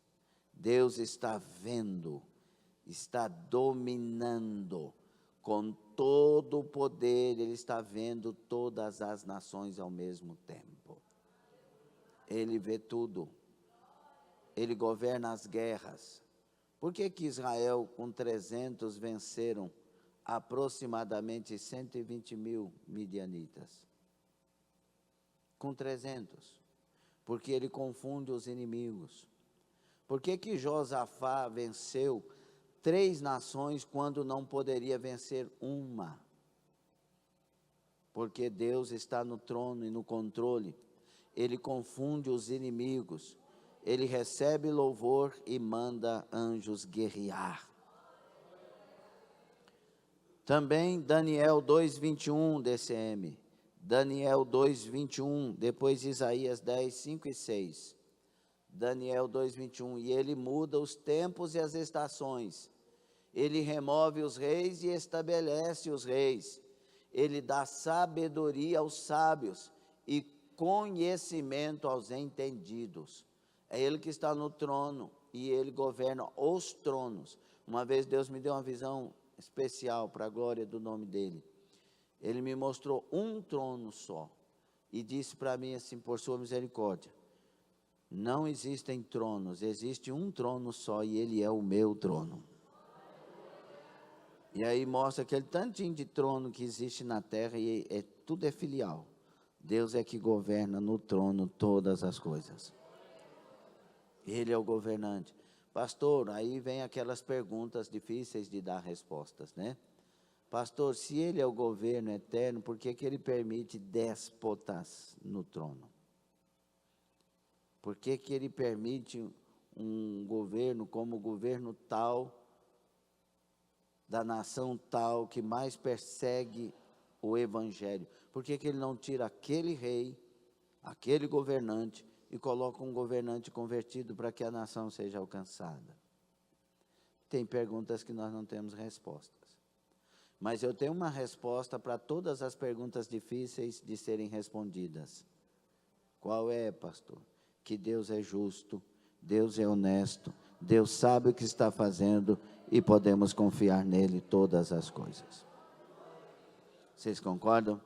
Deus está vendo, está dominando, com todo o poder, Ele está vendo todas as nações ao mesmo tempo. Ele vê tudo. Ele governa as guerras. Por que Israel, com 300, venceram aproximadamente 120.000 midianitas? Com 300. Porque ele confunde os inimigos. Por que Josafá venceu 3 nações quando não poderia vencer uma? Porque Deus está no trono e no controle. Ele confunde os inimigos. Ele recebe louvor e manda anjos guerrear. Também Daniel 2:21, DCM. Daniel 2:21, depois Isaías 10:5 e 6. Daniel 2:21, e ele muda os tempos e as estações, Ele remove os reis e estabelece os reis. Ele dá sabedoria aos sábios e conhecimento aos entendidos. É Ele que está no trono e Ele governa os tronos. Uma vez Deus me deu uma visão especial para a glória do nome dEle. Ele me mostrou um trono só e disse para mim assim, por sua misericórdia, não existem tronos, existe um trono só e Ele é o meu trono. E aí mostra aquele tantinho de trono que existe na terra e tudo é filial. Deus é que governa no trono todas as coisas. Ele é o governante. Pastor, aí vem aquelas perguntas difíceis de dar respostas, né? Pastor, se Ele é o governo eterno, por que Ele permite déspotas no trono? Por que Ele permite um governo como o governo tal, da nação tal, que mais persegue o evangelho? Por que Ele não tira aquele rei, aquele governante, e coloca um governante convertido para que a nação seja alcançada? Tem perguntas que nós não temos respostas. Mas eu tenho uma resposta para todas as perguntas difíceis de serem respondidas. Qual é, pastor? Que Deus é justo, Deus é honesto, Deus sabe o que está fazendo e podemos confiar nele todas as coisas. Vocês concordam?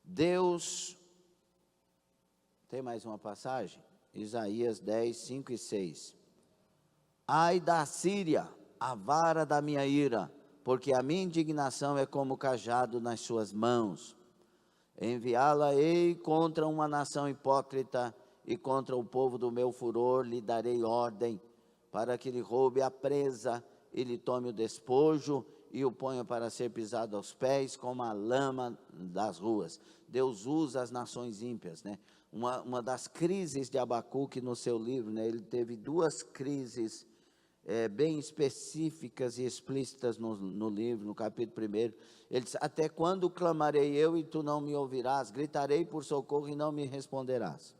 Deus, tem mais uma passagem? Isaías 10, 5 e 6. Ai da Síria, a vara da minha ira, porque a minha indignação é como cajado nas suas mãos. Enviá-la-ei contra uma nação hipócrita e contra o povo do meu furor lhe darei ordem, para que lhe roube a presa e lhe tome o despojo e o ponha para ser pisado aos pés como a lama das ruas. Deus usa as nações ímpias, né? Uma das crises de Abacuque no seu livro, né? Ele teve duas crises bem específicas e explícitas no livro, no capítulo 1. Ele diz, até quando clamarei eu e tu não me ouvirás? Gritarei por socorro e não me responderás.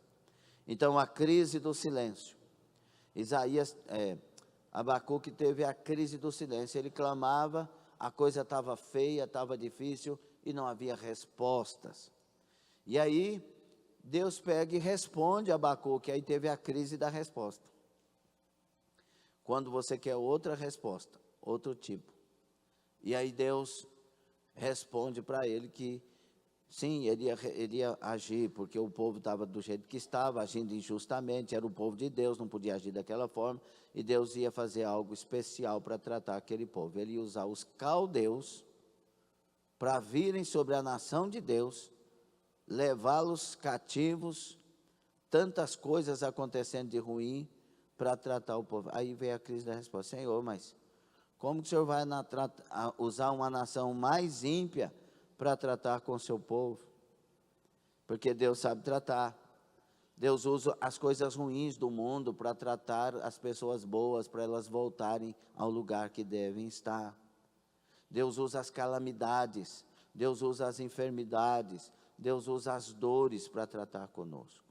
Então, a crise do silêncio. Abacuque teve a crise do silêncio. Ele clamava, a coisa estava feia, estava difícil e não havia respostas. E aí, Deus pega e responde a Abacuque. Aí teve a crise da resposta. Quando você quer outra resposta, outro tipo. E aí Deus responde para ele que, sim, ele ia agir, porque o povo estava do jeito que estava, agindo injustamente, era o povo de Deus, não podia agir daquela forma, e Deus ia fazer algo especial para tratar aquele povo. Ele ia usar os caldeus para virem sobre a nação de Deus, levá-los cativos, tantas coisas acontecendo de ruim, para tratar o povo. Aí veio a crise da resposta. Senhor, mas como que o Senhor vai usar uma nação mais ímpia para tratar com o seu povo? Porque Deus sabe tratar. Deus usa as coisas ruins do mundo para tratar as pessoas boas, para elas voltarem ao lugar que devem estar. Deus usa as calamidades, Deus usa as enfermidades, Deus usa as dores para tratar conosco.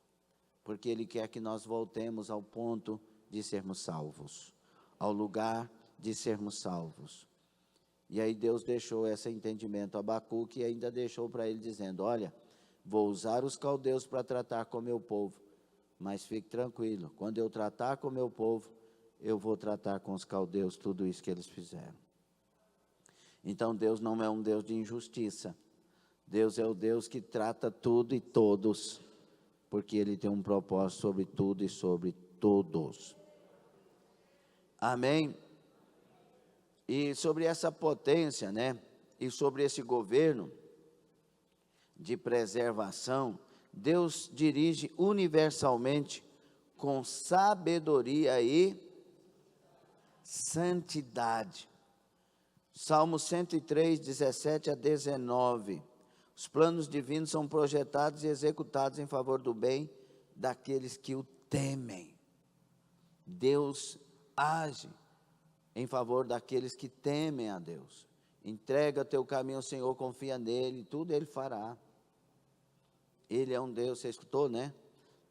Porque Ele quer que nós voltemos ao ponto de sermos salvos, ao lugar de sermos salvos. E aí Deus deixou esse entendimento a Abacuque e ainda deixou para ele dizendo, olha, vou usar os caldeus para tratar com o meu povo, mas fique tranquilo, quando eu tratar com o meu povo, eu vou tratar com os caldeus tudo isso que eles fizeram. Então Deus não é um Deus de injustiça, Deus é o Deus que trata tudo e todos, porque Ele tem um propósito sobre tudo e sobre todos. Amém? E sobre essa potência, né? E sobre esse governo de preservação, Deus dirige universalmente com sabedoria e santidade. Salmo 103, 17 a 19. Os planos divinos são projetados e executados em favor do bem daqueles que o temem. Deus age em favor daqueles que temem a Deus. Entrega teu caminho ao Senhor, confia nele, tudo Ele fará. Ele é um Deus, você escutou, né?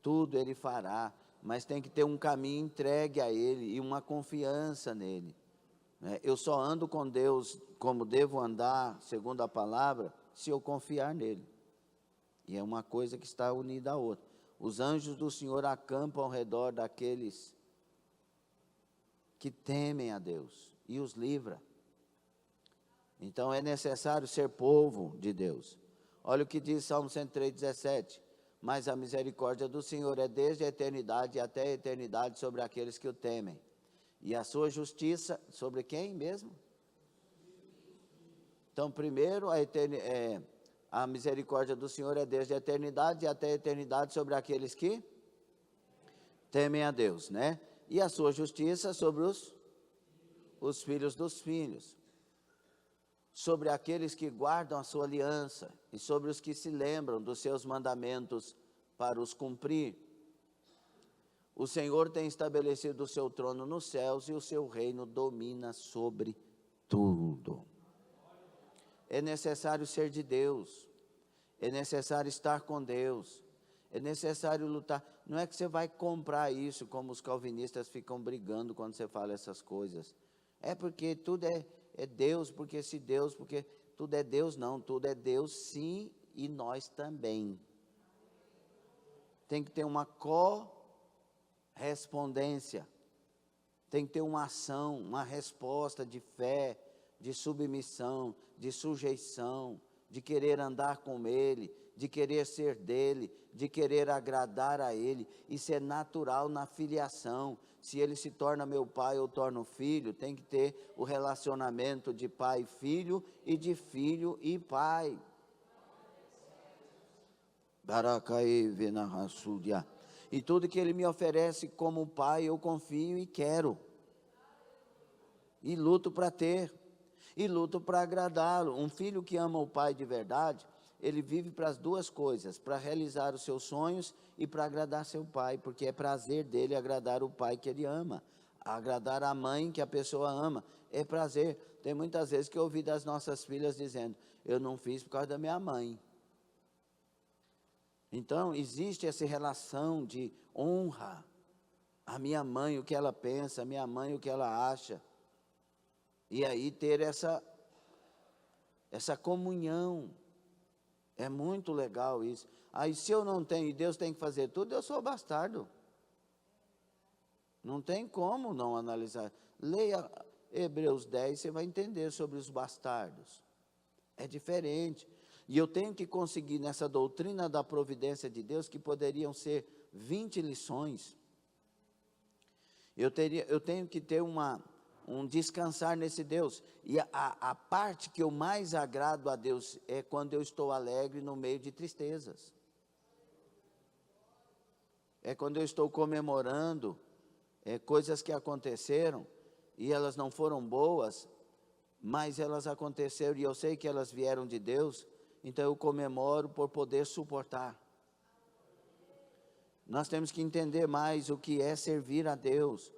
Tudo Ele fará. mas tem que ter um caminho entregue a Ele e uma confiança nele. Eu só ando com Deus como devo andar, segundo a palavra, se eu confiar nele. E é uma coisa que está unida à outra. Os anjos do Senhor acampam ao redor daqueles que temem a Deus e os livra. Então é necessário ser povo de Deus. Olha o que diz Salmo 103:17. Mas a misericórdia do Senhor é desde a eternidade até a eternidade sobre aqueles que o temem. E a sua justiça, sobre quem mesmo? Então, primeiro, a misericórdia do Senhor é desde a eternidade até a eternidade sobre aqueles que temem a Deus, né? E a sua justiça sobre os filhos dos filhos. Sobre aqueles que guardam a sua aliança e sobre os que se lembram dos seus mandamentos para os cumprir. O Senhor tem estabelecido o seu trono nos céus e o seu reino domina sobre tudo. É necessário ser de Deus, é necessário estar com Deus, é necessário lutar. Não é que você vai comprar isso, como os calvinistas ficam brigando quando você fala essas coisas. É porque tudo é Deus, porque se Deus, porque tudo é Deus, não, tudo é Deus sim e nós também. Tem que ter uma correspondência, tem que ter uma ação, uma resposta de fé, de submissão, de sujeição, de querer andar com Ele, de querer ser dEle, de querer agradar a Ele. Isso é natural na filiação. Se Ele se torna meu pai, eu torno filho, tem que ter o relacionamento de pai e filho e de filho e pai. E tudo que Ele me oferece como pai, eu confio e quero. E luto para ter. E luto para agradá-lo. Um filho que ama o pai de verdade, ele vive para as duas coisas, para realizar os seus sonhos e para agradar seu pai, porque é prazer dele agradar o pai que ele ama, agradar a mãe que a pessoa ama, é prazer. Tem muitas vezes que eu ouvi das nossas filhas dizendo, eu não fiz por causa da minha mãe. Então, existe essa relação de honra, a minha mãe, o que ela pensa, a minha mãe, o que ela acha. E aí ter essa comunhão, é muito legal isso. Aí se eu não tenho, e Deus tem que fazer tudo, eu sou bastardo. Não tem como não analisar. Leia Hebreus 10, você vai entender sobre os bastardos. É diferente. E eu tenho que conseguir nessa doutrina da providência de Deus, que poderiam ser 20 lições. Eu tenho que ter um descansar nesse Deus. E a parte que eu mais agrado a Deus é quando eu estou alegre no meio de tristezas. É quando eu estou comemorando coisas que aconteceram e elas não foram boas, mas elas aconteceram e eu sei que elas vieram de Deus, então eu comemoro por poder suportar. Nós temos que entender mais o que é servir a Deus.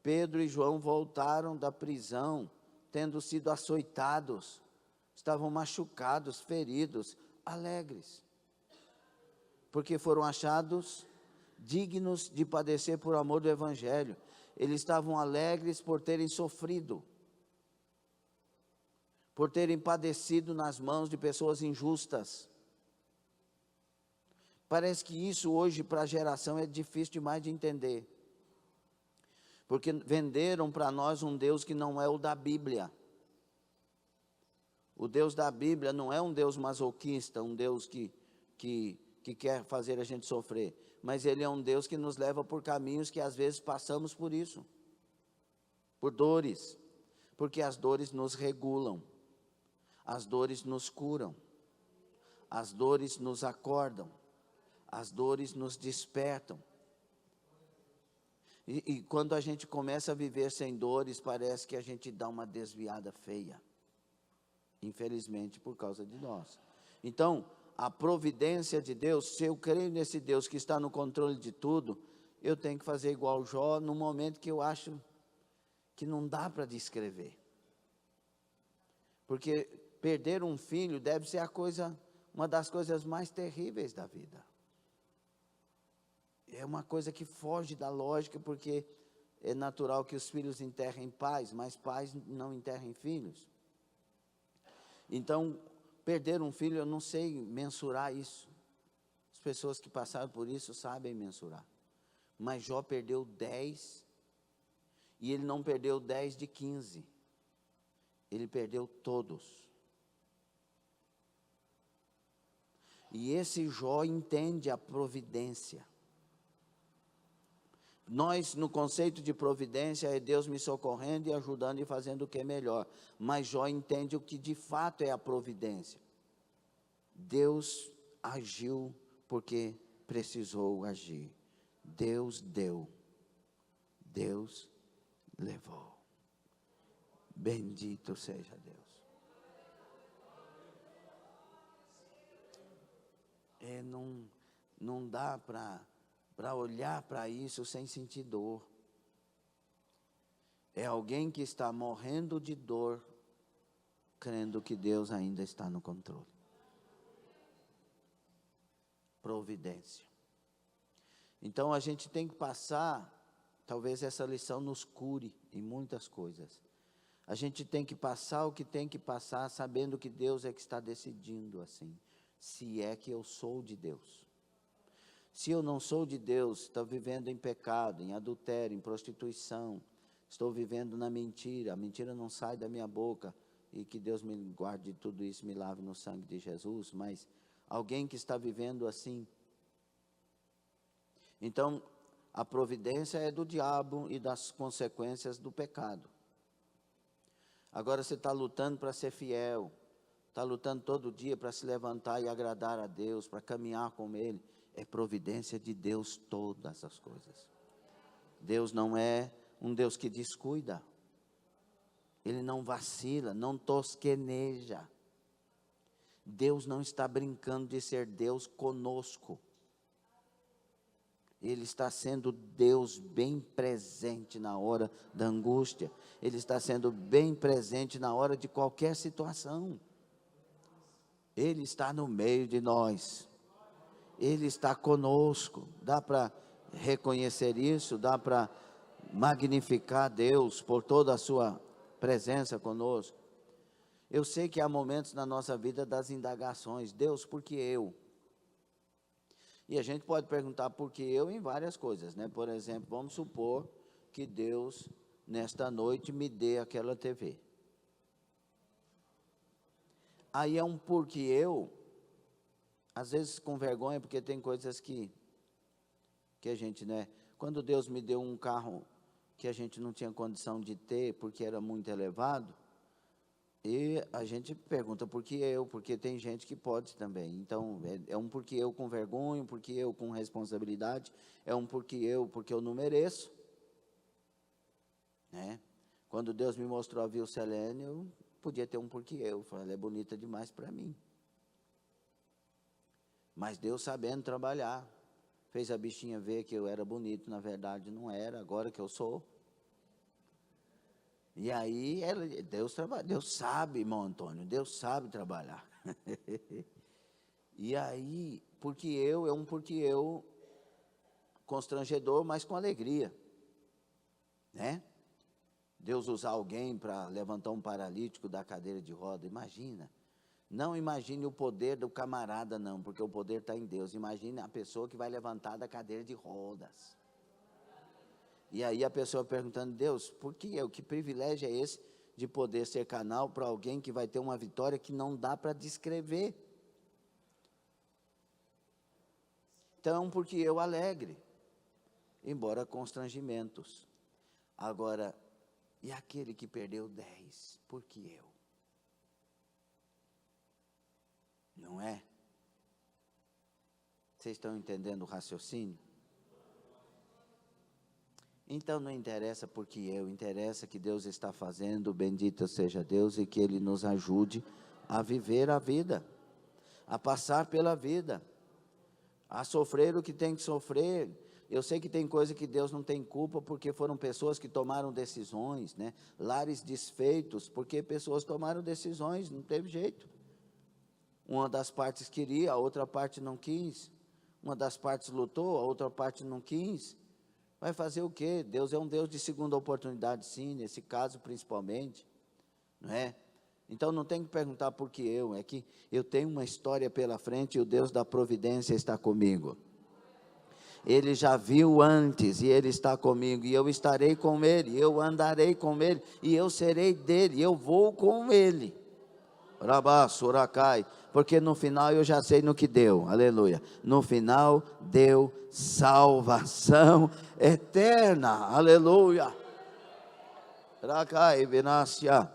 Pedro e João voltaram da prisão, tendo sido açoitados, estavam machucados, feridos, alegres, porque foram achados dignos de padecer por amor do Evangelho. Eles estavam alegres por terem sofrido, por terem padecido nas mãos de pessoas injustas. Parece que isso hoje para a geração é difícil demais de entender. Porque venderam para nós um Deus que não é o da Bíblia. O Deus da Bíblia não é um Deus masoquista, um Deus que quer fazer a gente sofrer. Mas Ele é um Deus que nos leva por caminhos que às vezes passamos por isso. Por dores. Porque as dores nos regulam. As dores nos curam. As dores nos acordam. As dores nos despertam. E quando a gente começa a viver sem dores, parece que a gente dá uma desviada feia. Infelizmente, por causa de nós. Então, a providência de Deus, se eu creio nesse Deus que está no controle de tudo, eu tenho que fazer igual Jó, no momento que eu acho que não dá para descrever. Porque perder um filho deve ser uma das coisas mais terríveis da vida. é uma coisa que foge da lógica, porque é natural que os filhos enterrem pais, mas pais não enterrem filhos. Então, perder um filho, eu não sei mensurar isso. As pessoas que passaram por isso sabem mensurar. Mas Jó perdeu 10, e ele não perdeu 10 de 15. Ele perdeu todos. E esse Jó entende a providência. Nós, no conceito de providência, é Deus me socorrendo e ajudando e fazendo o que é melhor. Mas Jó entende o que de fato é a providência. Deus agiu porque precisou agir. Deus deu. Deus levou. Bendito seja Deus. Não dá para olhar para isso sem sentir dor. É alguém que está morrendo de dor, crendo que Deus ainda está no controle. Providência. Então a gente tem que passar, talvez essa lição nos cure em muitas coisas. A gente tem que passar o que tem que passar, sabendo que Deus é que está decidindo assim. Se é que eu sou de Deus. Se eu não sou de Deus, estou vivendo em pecado, em adultério, em prostituição, estou vivendo na mentira, a mentira não sai da minha boca, e que Deus me guarde de tudo isso, me lave no sangue de Jesus, mas alguém que está vivendo assim. Então, a providência é do diabo e das consequências do pecado. Agora você está lutando para ser fiel, está lutando todo dia para se levantar e agradar a Deus, para caminhar com Ele. É providência de Deus todas as coisas. Deus não é um Deus que descuida. Ele não vacila, não tosqueneja. Deus não está brincando de ser Deus conosco. Ele está sendo Deus bem presente na hora da angústia. Ele está sendo bem presente na hora de qualquer situação. Ele está no meio de nós. Ele está conosco. Dá para reconhecer isso? Dá para magnificar Deus por toda a sua presença conosco? Eu sei que há momentos na nossa vida das indagações. Deus, por que eu? E a gente pode perguntar por que eu em várias coisas, né? Por exemplo, vamos supor que Deus, nesta noite, me dê aquela TV. Aí é um porque eu, às vezes com vergonha, porque tem coisas que a gente, né? Quando Deus me deu um carro que a gente não tinha condição de ter, porque era muito elevado, e a gente pergunta por que eu, porque tem gente que pode também. Então, é um porque eu com vergonha, um porque eu com responsabilidade, é um porque eu não mereço. Né? Quando Deus me mostrou a Vilcelene, eu podia ter um porque eu. Falei, ela é bonita demais para mim. Mas Deus sabendo trabalhar, fez a bichinha ver que eu era bonito, na verdade não era, agora que eu sou. E aí, Deus sabe, irmão Antônio, Deus sabe trabalhar. E aí, porque eu, é um porque eu constrangedor, mas com alegria. Né? Deus usar alguém para levantar um paralítico da cadeira de roda, imagina. Não imagine o poder do camarada não, porque o poder está em Deus. Imagine a pessoa que vai levantar da cadeira de rodas. E aí a pessoa perguntando, Deus, por que eu? Que privilégio é esse de poder ser canal para alguém que vai ter uma vitória que não dá para descrever? Então, porque eu alegre, embora constrangimentos. Agora, e aquele que perdeu 10, por que eu? Não é? Vocês estão entendendo o raciocínio? Então não interessa porque eu, interessa que Deus está fazendo, bendito seja Deus, e que Ele nos ajude a viver a vida, a passar pela vida, a sofrer o que tem que sofrer. Eu sei que tem coisa que Deus não tem culpa, porque foram pessoas que tomaram decisões, né? Lares desfeitos, porque pessoas tomaram decisões, não teve jeito. Uma das partes queria, a outra parte não quis. uma das partes lutou, a outra parte não quis. Vai fazer o quê? Deus é um Deus de segunda oportunidade, sim, nesse caso principalmente, não é? Então não tem que perguntar por que eu, é que eu tenho uma história pela frente e o Deus da providência está comigo. Ele já viu antes e Ele está comigo, e eu estarei com Ele, eu andarei com Ele, e eu serei dele, eu vou com Ele. Rabá, Suracai, porque no final eu já sei no que deu, aleluia. No final deu salvação eterna, aleluia. Racai, Benácia.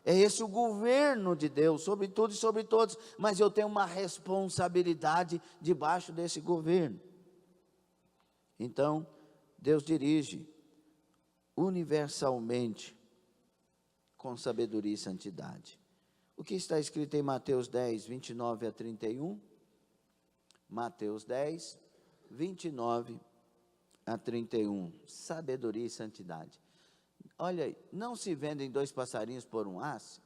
É esse o governo de Deus, sobre tudo e sobre todos, mas eu tenho uma responsabilidade debaixo desse governo. Então, Deus dirige universalmente com sabedoria e santidade. O que está escrito em Mateus 10, 29 a 31? Mateus 10, 29 a 31. Sabedoria e santidade. Olha aí, não se vendem 2 passarinhos por um aço,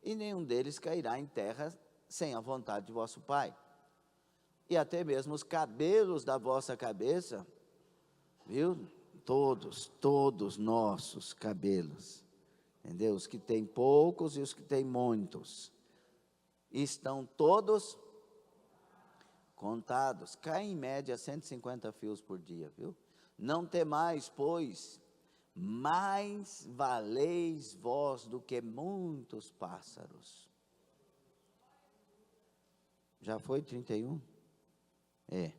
e nenhum deles cairá em terra sem a vontade de vosso Pai. E até mesmo os cabelos da vossa cabeça, viu? Todos nossos cabelos, entendeu? Os que têm poucos e os que têm muitos, estão todos contados. Caem em média 150 fios por dia, viu? Não temais, pois, mais valeis vós do que muitos pássaros. Já foi 31? É.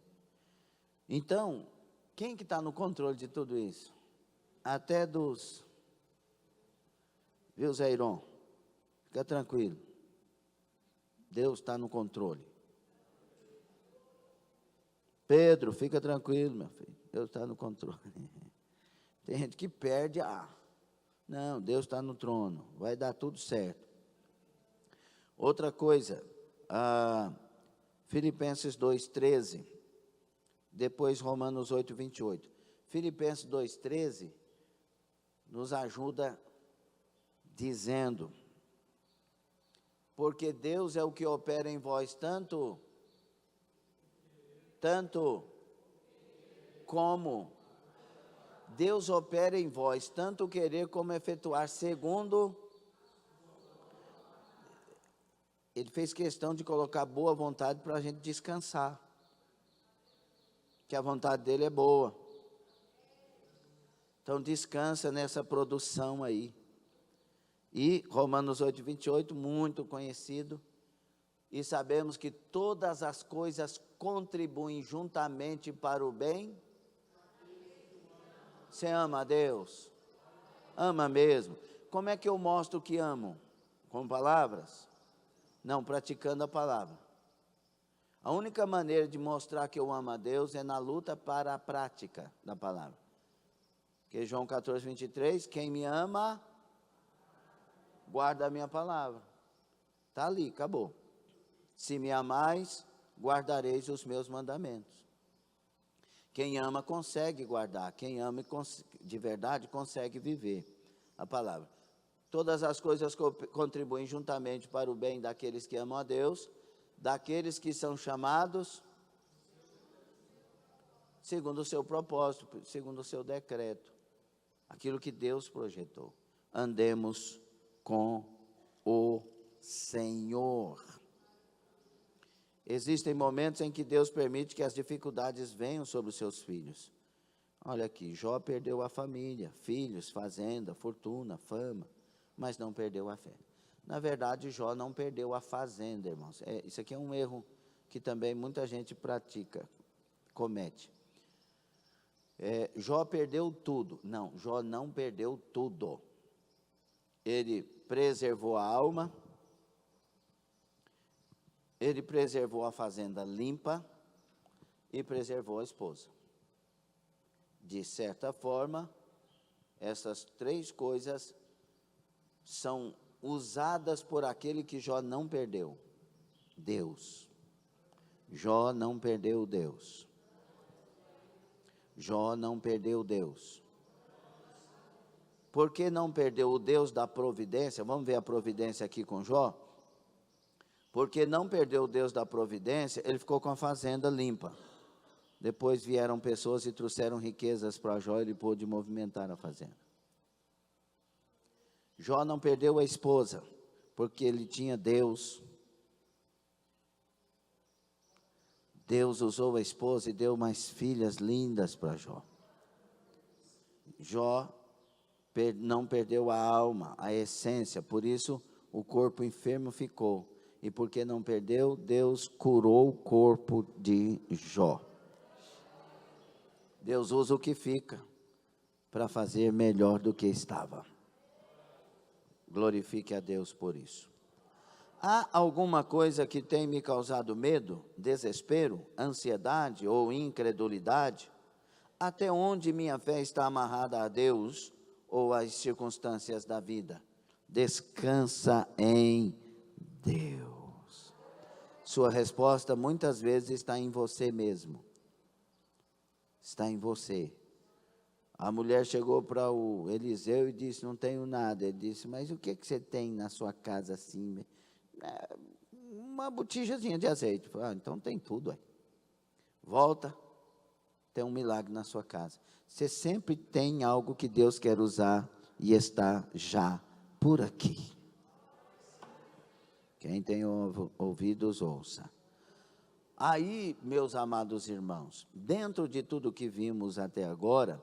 Então, quem que está no controle de tudo isso? Até dos... Viu, Zé Iron? Fica tranquilo. Deus está no controle. Pedro, fica tranquilo, meu filho. Deus está no controle. Tem gente que perde não, Deus está no trono. Vai dar tudo certo. Outra coisa, Filipenses 2,13. Depois Romanos 8, 28. Filipenses 2,13 nos ajuda dizendo: porque Deus é o que opera em vós tanto como Deus opera em vós tanto querer como efetuar, segundo. Ele fez questão de colocar boa vontade para a gente descansar, que a vontade dele é boa. Então descansa nessa produção aí. E Romanos 8, 28, muito conhecido. E sabemos que todas as coisas contribuem juntamente para o bem. Você ama a Deus? Ama mesmo. Como é que eu mostro que amo? Com palavras? Não, praticando a palavra. A única maneira de mostrar que eu amo a Deus é na luta para a prática da palavra. Porque João 14, 23, quem me ama, guarda a minha palavra. Está ali, acabou. Se me amais, guardareis os meus mandamentos. Quem ama consegue guardar, quem ama de verdade consegue viver a palavra. Todas as coisas contribuem juntamente para o bem daqueles que amam a Deus, daqueles que são chamados segundo o seu propósito, segundo o seu decreto, aquilo que Deus projetou. Andemos com o Senhor. Existem momentos em que Deus permite que as dificuldades venham sobre os seus filhos. Olha aqui, Jó perdeu a família, filhos, fazenda, fortuna, fama, mas não perdeu a fé. Na verdade, Jó não perdeu a fazenda, irmãos. Isso aqui é um erro que também muita gente pratica, comete. Jó perdeu tudo. Não, Jó não perdeu tudo. Ele preservou a alma, ele preservou a fazenda limpa e preservou a esposa. De certa forma, essas 3 coisas são usadas por aquele que Jó não perdeu: Deus. Jó não perdeu Deus. Jó não perdeu Deus. Por que não perdeu o Deus da providência? Vamos ver a providência aqui com Jó. Porque não perdeu o Deus da providência, ele ficou com a fazenda limpa. Depois vieram pessoas e trouxeram riquezas para Jó, ele pôde movimentar a fazenda. Jó não perdeu a esposa, porque ele tinha Deus. Deus usou a esposa e deu mais filhas lindas para Jó. Jó não perdeu a alma, a essência, por isso o corpo enfermo ficou. E porque não perdeu, Deus curou o corpo de Jó. Deus usa o que fica para fazer melhor do que estava. Glorifique a Deus por isso. Há alguma coisa que tem me causado medo, desespero, ansiedade ou incredulidade? Até onde minha fé está amarrada a Deus ou às circunstâncias da vida? Descansa em Deus. Sua resposta muitas vezes está em você mesmo. Está em você. A mulher chegou para o Eliseu e disse: não tenho nada. Ele disse: mas o que você tem na sua casa assim? Uma botijazinha de azeite. Falei: então tem tudo aí. Volta, tem um milagre na sua casa. Você sempre tem algo que Deus quer usar e está já por aqui. Quem tem ouvidos, ouça. Aí, meus amados irmãos, dentro de tudo que vimos até agora,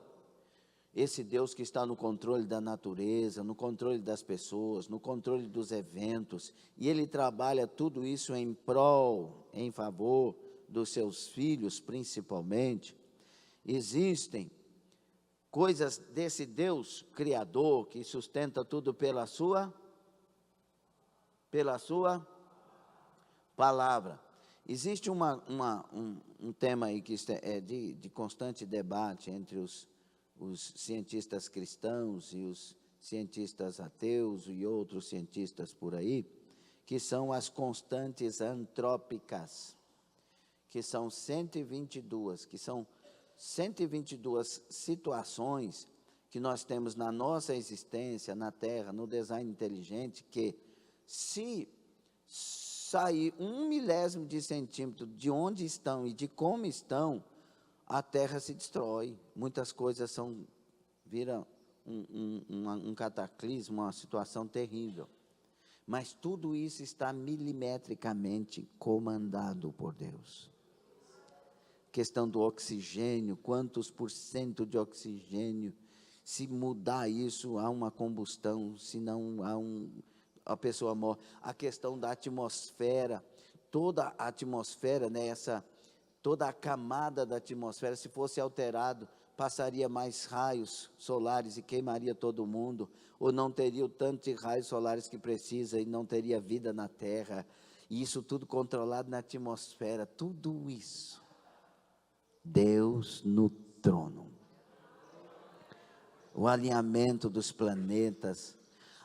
esse Deus que está no controle da natureza, no controle das pessoas, no controle dos eventos, e Ele trabalha tudo isso em prol, em favor dos seus filhos principalmente. Existem coisas desse Deus Criador que sustenta tudo pela sua palavra. Existe um tema aí que é de constante debate entre os cientistas cristãos e os cientistas ateus e outros cientistas por aí, que são as constantes antrópicas, que são 122 situações que nós temos na nossa existência, na Terra, no design inteligente, que se sair 1/1000 de centímetro de onde estão e de como estão, a Terra se destrói. Muitas coisas viram um cataclismo, uma situação terrível. Mas tudo isso está milimetricamente comandado por Deus. Questão do oxigênio, quantos % de oxigênio, se mudar isso, há uma combustão, se não a pessoa morre. A questão da atmosfera, toda a atmosfera, né, toda a camada da atmosfera, se fosse alterado, passaria mais raios solares e queimaria todo mundo, ou não teria o tanto de raios solares que precisa e não teria vida na Terra, e isso tudo controlado na atmosfera, tudo isso, Deus no trono, o alinhamento dos planetas,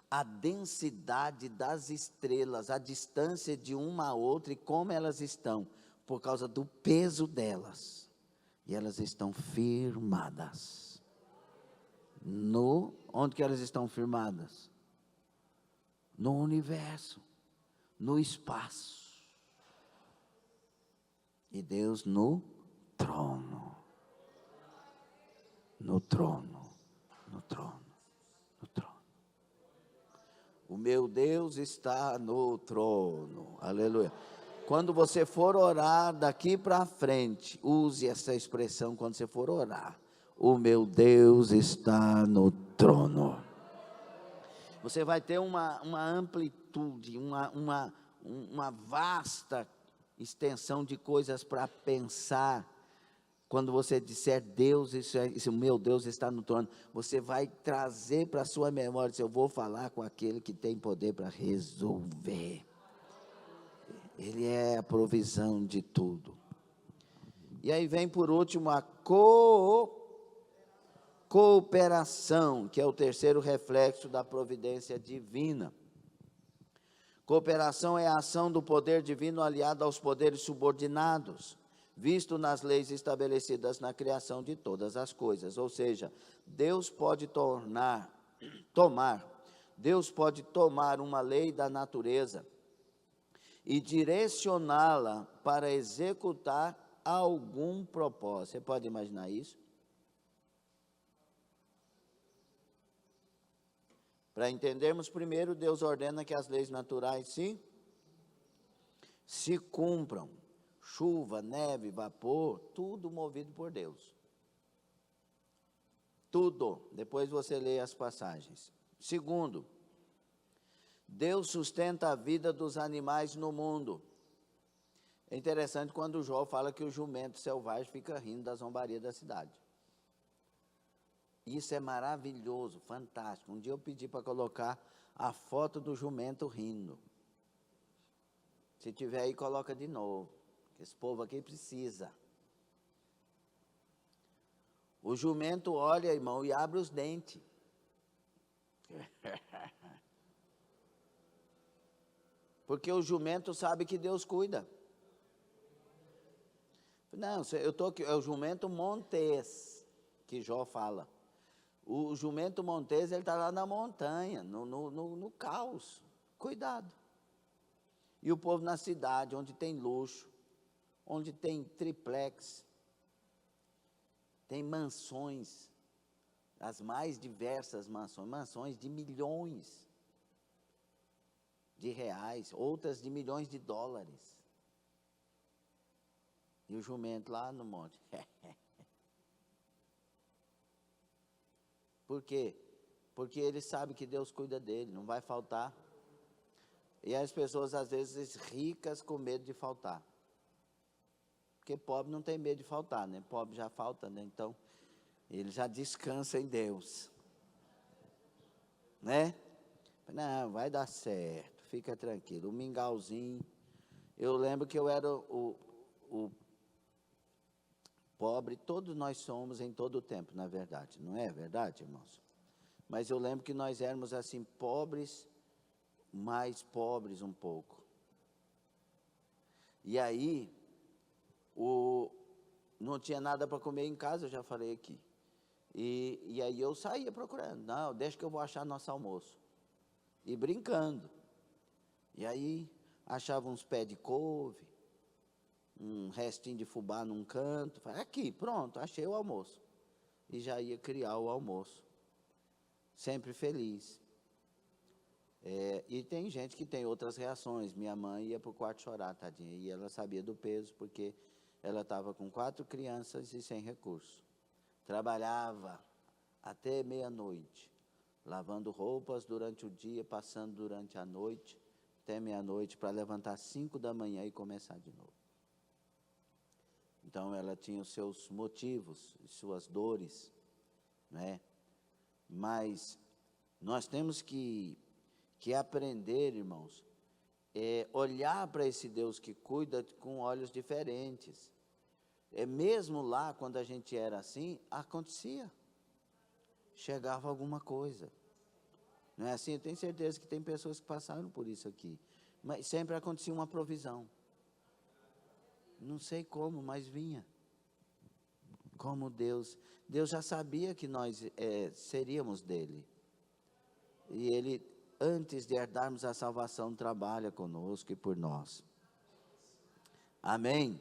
a densidade das estrelas, a distância de uma a outra e como elas estão, por causa do peso delas, e elas estão firmadas. Onde que elas estão firmadas? No universo, no espaço. E Deus no trono. No trono, no trono, no trono. O meu Deus está no trono. Aleluia. Quando você for orar daqui para frente, use essa expressão quando você for orar. O meu Deus está no trono. Você vai ter uma amplitude, uma vasta extensão de coisas para pensar. Quando você disser Deus, isso, meu Deus está no trono, você vai trazer para a sua memória, eu vou falar com aquele que tem poder para resolver. Ele é a provisão de tudo. E aí vem por último a cooperação, que é o terceiro reflexo da providência divina. Cooperação é a ação do poder divino aliada aos poderes subordinados, visto nas leis estabelecidas na criação de todas as coisas. Ou seja, Deus pode tomar uma lei da natureza e direcioná-la para executar algum propósito. Você pode imaginar isso? Para entendermos primeiro, Deus ordena que as leis naturais se cumpram. Chuva, neve, vapor, tudo movido por Deus. Tudo. Depois você lê as passagens. Segundo, Deus sustenta a vida dos animais no mundo. É interessante quando Jó fala que o jumento selvagem fica rindo da zombaria da cidade. Isso é maravilhoso, fantástico. Um dia eu pedi para colocar a foto do jumento rindo. Se tiver aí, coloca de novo. Esse povo aqui precisa. O jumento olha, irmão, e abre os dentes. Porque o jumento sabe que Deus cuida. Não, eu estou aqui, é o jumento montês, que Jó fala. O jumento montês, ele está lá na montanha, no caos. Cuidado. E o povo na cidade, onde tem luxo, onde tem triplex, tem mansões, as mais diversas mansões de milhões de reais, outras de milhões de dólares. E o jumento lá no monte. Por quê? Porque ele sabe que Deus cuida dele, não vai faltar. E as pessoas, às vezes, ricas com medo de faltar. Porque pobre não tem medo de faltar, né? Pobre já falta, né? Então, ele já descansa em Deus. Né? Não, vai dar certo, fica tranquilo. O mingauzinho. Eu lembro que eu era o pobre, todos nós somos em todo o tempo, na verdade. Não é verdade, irmãos? Mas eu lembro que nós éramos assim, pobres, mais pobres um pouco. E aí, não tinha nada para comer em casa, eu já falei aqui. E aí eu saía procurando. Não, deixa que eu vou achar nosso almoço. E brincando. E aí, achava uns pés de couve, um restinho de fubá num canto. Falei, aqui, pronto, achei o almoço. E já ia criar o almoço. Sempre feliz. E tem gente que tem outras reações. Minha mãe ia para o quarto chorar, tadinha. E ela sabia do peso, porque ela estava com 4 crianças e sem recurso. Trabalhava até meia-noite, lavando roupas durante o dia, passando durante a noite, até meia-noite, para levantar 5 da manhã e começar de novo. Então, ela tinha os seus motivos, suas dores, né? Mas nós temos que aprender, irmãos, olhar para esse Deus que cuida com olhos diferentes. Mesmo lá, quando a gente era assim, acontecia. Chegava alguma coisa. Não é assim? Eu tenho certeza que tem pessoas que passaram por isso aqui. Mas sempre acontecia uma provisão. Não sei como, mas vinha. Como Deus já sabia que nós seríamos dele. E ele, antes de herdarmos a salvação, trabalha conosco e por nós. Amém?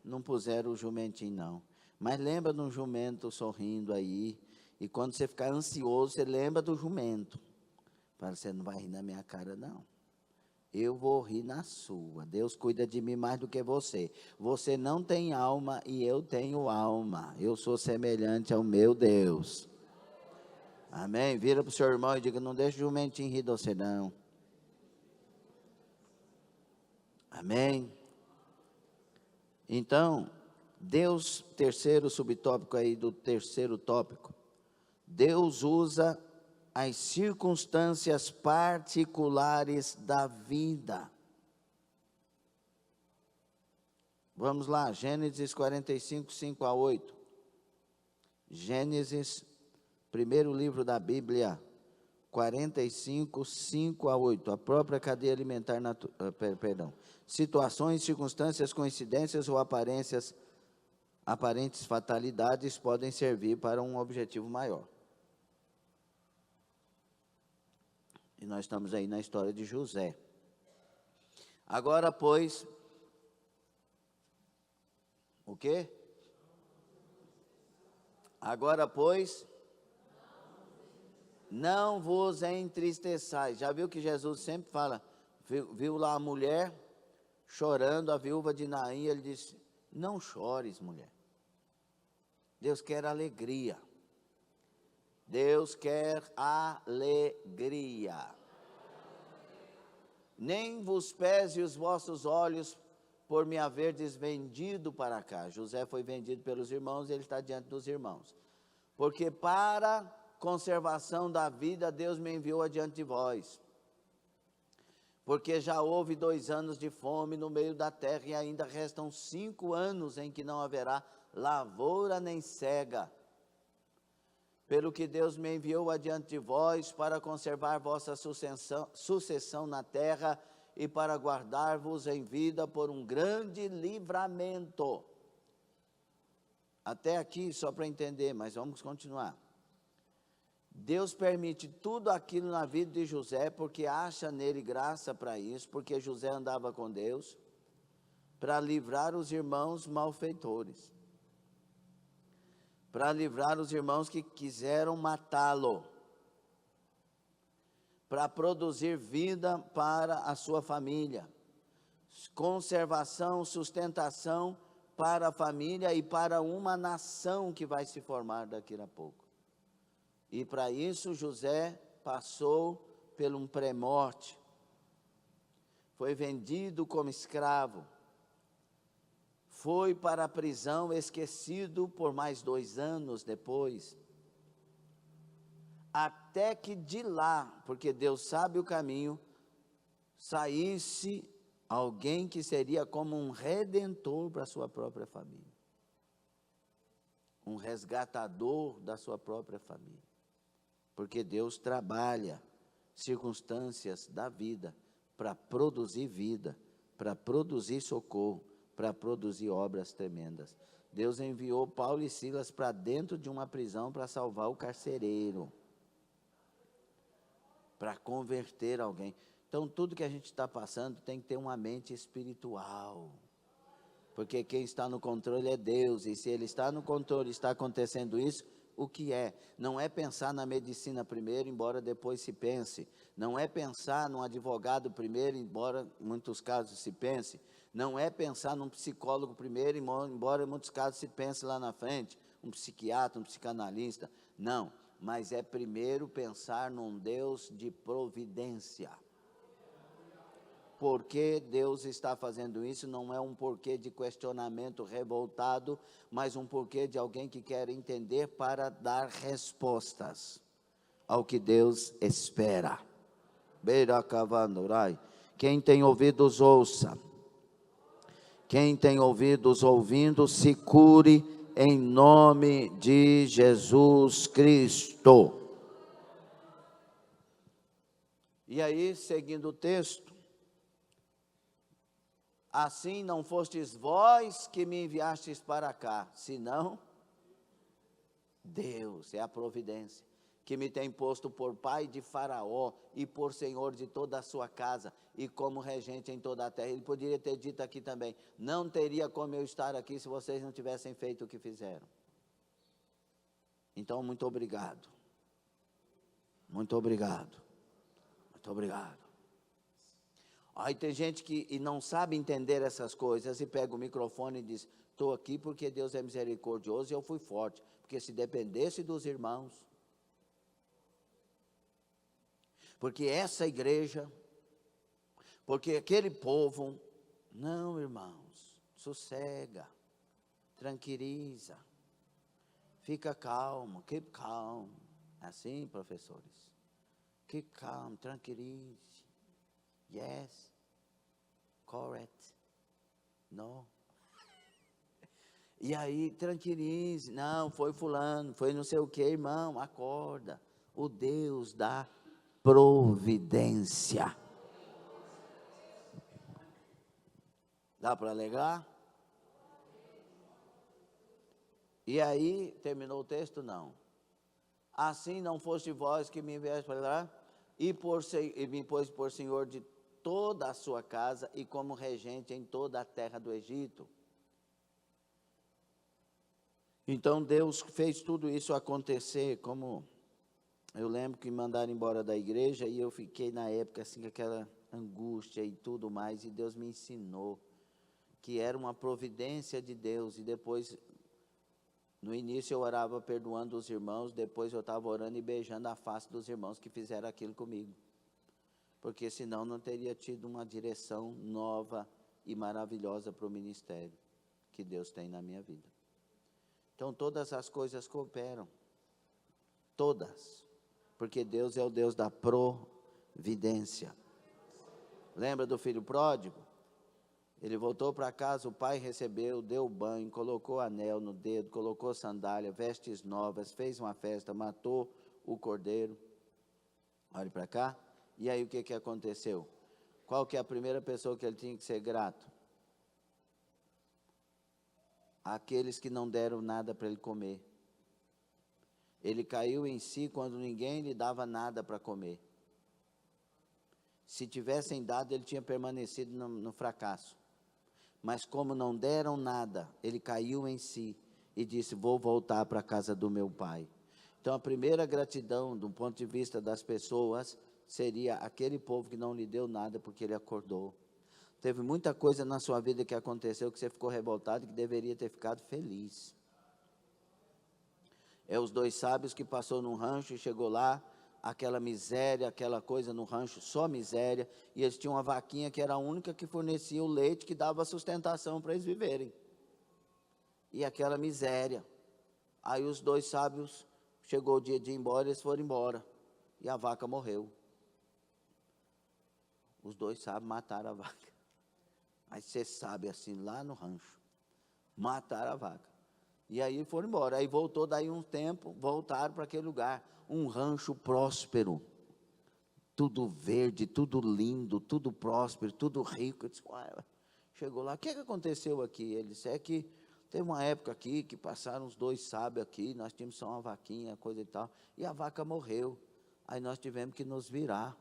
Não puseram o jumentinho, não. Mas lembra de um jumento sorrindo aí. E quando você ficar ansioso, você lembra do jumento. Fala, você não vai rir na minha cara, não. Eu vou rir na sua. Deus cuida de mim mais do que você. Você não tem alma e eu tenho alma. Eu sou semelhante ao meu Deus. Amém? Vira para o seu irmão e diga, não deixe o jumentinho rir de você, não. Amém? Então, Deus, terceiro subtópico aí do terceiro tópico. Deus usa as circunstâncias particulares da vida. Vamos lá, Gênesis 45, 5 a 8. Gênesis, primeiro livro da Bíblia, 45, 5 a 8. A própria cadeia alimentar, situações, circunstâncias, coincidências ou aparentes fatalidades podem servir para um objetivo maior. E nós estamos aí na história de José. Agora, pois, O quê? Agora, pois, não vos entristeçais. Já viu que Jesus sempre fala, viu lá a mulher chorando, a viúva de Naim, ele disse, não chores, mulher. Deus quer alegria. Deus quer alegria. Nem vos pese os vossos olhos por me haverdes vendido para cá. José foi vendido pelos irmãos e ele está diante dos irmãos. Porque para conservação da vida, Deus me enviou adiante de vós. Porque já houve 2 anos de fome no meio da terra e ainda restam 5 anos em que não haverá lavoura nem cega. Pelo que Deus me enviou adiante de vós para conservar vossa sucessão na terra e para guardar-vos em vida por um grande livramento. Até aqui, só para entender, mas vamos continuar. Deus permite tudo aquilo na vida de José, porque acha nele graça para isso, porque José andava com Deus, para livrar os irmãos malfeitores, para livrar os irmãos que quiseram matá-lo, para produzir vida para a sua família, conservação, sustentação para a família e para uma nação que vai se formar daqui a pouco. E para isso José passou por um pré-morte, foi vendido como escravo, foi para a prisão, esquecido por mais 2 anos depois, até que de lá, porque Deus sabe o caminho, saísse alguém que seria como um redentor para a sua própria família, um resgatador da sua própria família, porque Deus trabalha circunstâncias da vida para produzir socorro, para produzir obras tremendas. Deus enviou Paulo e Silas para dentro de uma prisão para salvar o carcereiro, para converter alguém. Então, tudo que a gente está passando tem que ter uma mente espiritual, porque quem está no controle é Deus, e se Ele está no controle, está acontecendo isso, o que é? Não é pensar na medicina primeiro, embora depois se pense, não é pensar num advogado primeiro, embora em muitos casos se pense, não é pensar num psicólogo primeiro, embora em muitos casos se pense lá na frente, um psiquiatra, um psicanalista, não, mas é primeiro pensar num Deus de providência. Por que Deus está fazendo isso? Não é um porquê de questionamento revoltado, mas um porquê de alguém que quer entender para dar respostas ao que Deus espera. Quem tem ouvidos, ouça. Quem tem ouvidos ouvindo, se cure em nome de Jesus Cristo. E aí, seguindo o texto, assim não fostes vós que me enviastes para cá, senão Deus, é a providência, que me tem posto por pai de Faraó e por senhor de toda a sua casa e como regente em toda a terra. Ele poderia ter dito aqui também, não teria como eu estar aqui se vocês não tivessem feito o que fizeram. Então, muito obrigado. Muito obrigado. Muito obrigado. Aí tem gente que não sabe entender essas coisas e pega o microfone e diz, estou aqui porque Deus é misericordioso e eu fui forte, porque se dependesse dos irmãos, porque essa igreja, porque aquele povo, não, irmãos, sossega, tranquiliza, fica calmo, keep calm, assim, professores, keep calm, tranquilize, yes, correct, no. E aí, tranquilize, não, foi fulano, foi não sei o que, irmão, acorda, o Deus da providência. Dá para alegrar? E aí, terminou o texto? Não. Assim não foste vós que me enviaste para lá, e me pôs por senhor de toda a sua casa e como regente em toda a terra do Egito. Então Deus fez tudo isso acontecer, como eu lembro que me mandaram embora da igreja e eu fiquei na época assim com aquela angústia e tudo mais, e Deus me ensinou que era uma providência de Deus. E depois, no início eu orava perdoando os irmãos, depois eu estava orando e beijando a face dos irmãos que fizeram aquilo comigo, porque senão não teria tido uma direção nova e maravilhosa para o ministério que Deus tem na minha vida. Então todas as coisas cooperam, todas, porque Deus é o Deus da providência. Lembra do filho pródigo? Ele voltou para casa, o pai recebeu, deu banho, colocou anel no dedo, colocou sandália, vestes novas, fez uma festa, matou o cordeiro. Olhe para cá. E aí o que aconteceu? Qual que é a primeira pessoa que ele tinha que ser grato? Aqueles que não deram nada para ele comer. Ele caiu em si quando ninguém lhe dava nada para comer. Se tivessem dado, ele tinha permanecido no fracasso. Mas como não deram nada, ele caiu em si e disse: vou voltar para a casa do meu pai. Então a primeira gratidão, do ponto de vista das pessoas, seria aquele povo que não lhe deu nada porque ele acordou. Teve muita coisa na sua vida que aconteceu que você ficou revoltado e que deveria ter ficado feliz. É os 2 sábios que passou num rancho e chegou lá, aquela miséria, aquela coisa no rancho, só miséria, e eles tinham uma vaquinha que era a única que fornecia o leite que dava sustentação para eles viverem. E aquela miséria. Aí os 2 sábios, chegou o dia de ir embora, eles foram embora, e a vaca morreu. Os 2 sábios mataram a vaca. Aí você sabe assim, lá no rancho, mataram a vaca. E aí foram embora. Aí voltou daí um tempo, voltaram para aquele lugar. Um rancho próspero. Tudo verde, tudo lindo, tudo próspero, tudo rico. Eu disse, chegou lá, o que aconteceu aqui? Ele disse, é que teve uma época aqui que passaram os 2 sábios aqui, nós tínhamos só uma vaquinha, coisa e tal, e a vaca morreu. Aí nós tivemos que nos virar.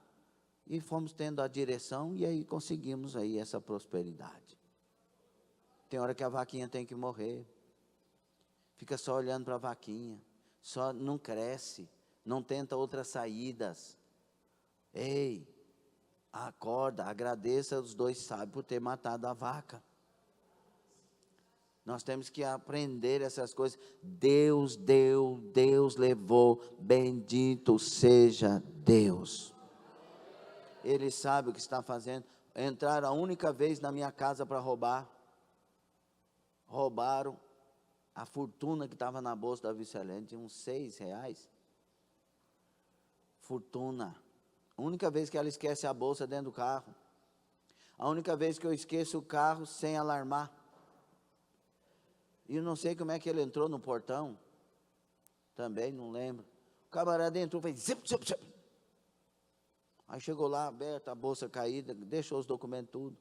E fomos tendo a direção e aí conseguimos aí essa prosperidade. Tem hora que a vaquinha tem que morrer. Fica só olhando para a vaquinha. Só não cresce. Não tenta outras saídas. Ei, acorda, agradeça os 2 sábios por ter matado a vaca. Nós temos que aprender essas coisas. Deus deu, Deus levou, bendito seja Deus. Ele sabe o que está fazendo. Entraram a única vez na minha casa para roubar. Roubaram a fortuna que estava na bolsa da Vicelene, tinha uns R$6. Fortuna. A única vez que ela esquece a bolsa dentro do carro. A única vez que eu esqueço o carro sem alarmar. E eu não sei como é que ele entrou no portão. Também não lembro. O camarada entrou e fez zip, zip, zip. Aí chegou lá, aberta, a bolsa caída, deixou os documentos tudo.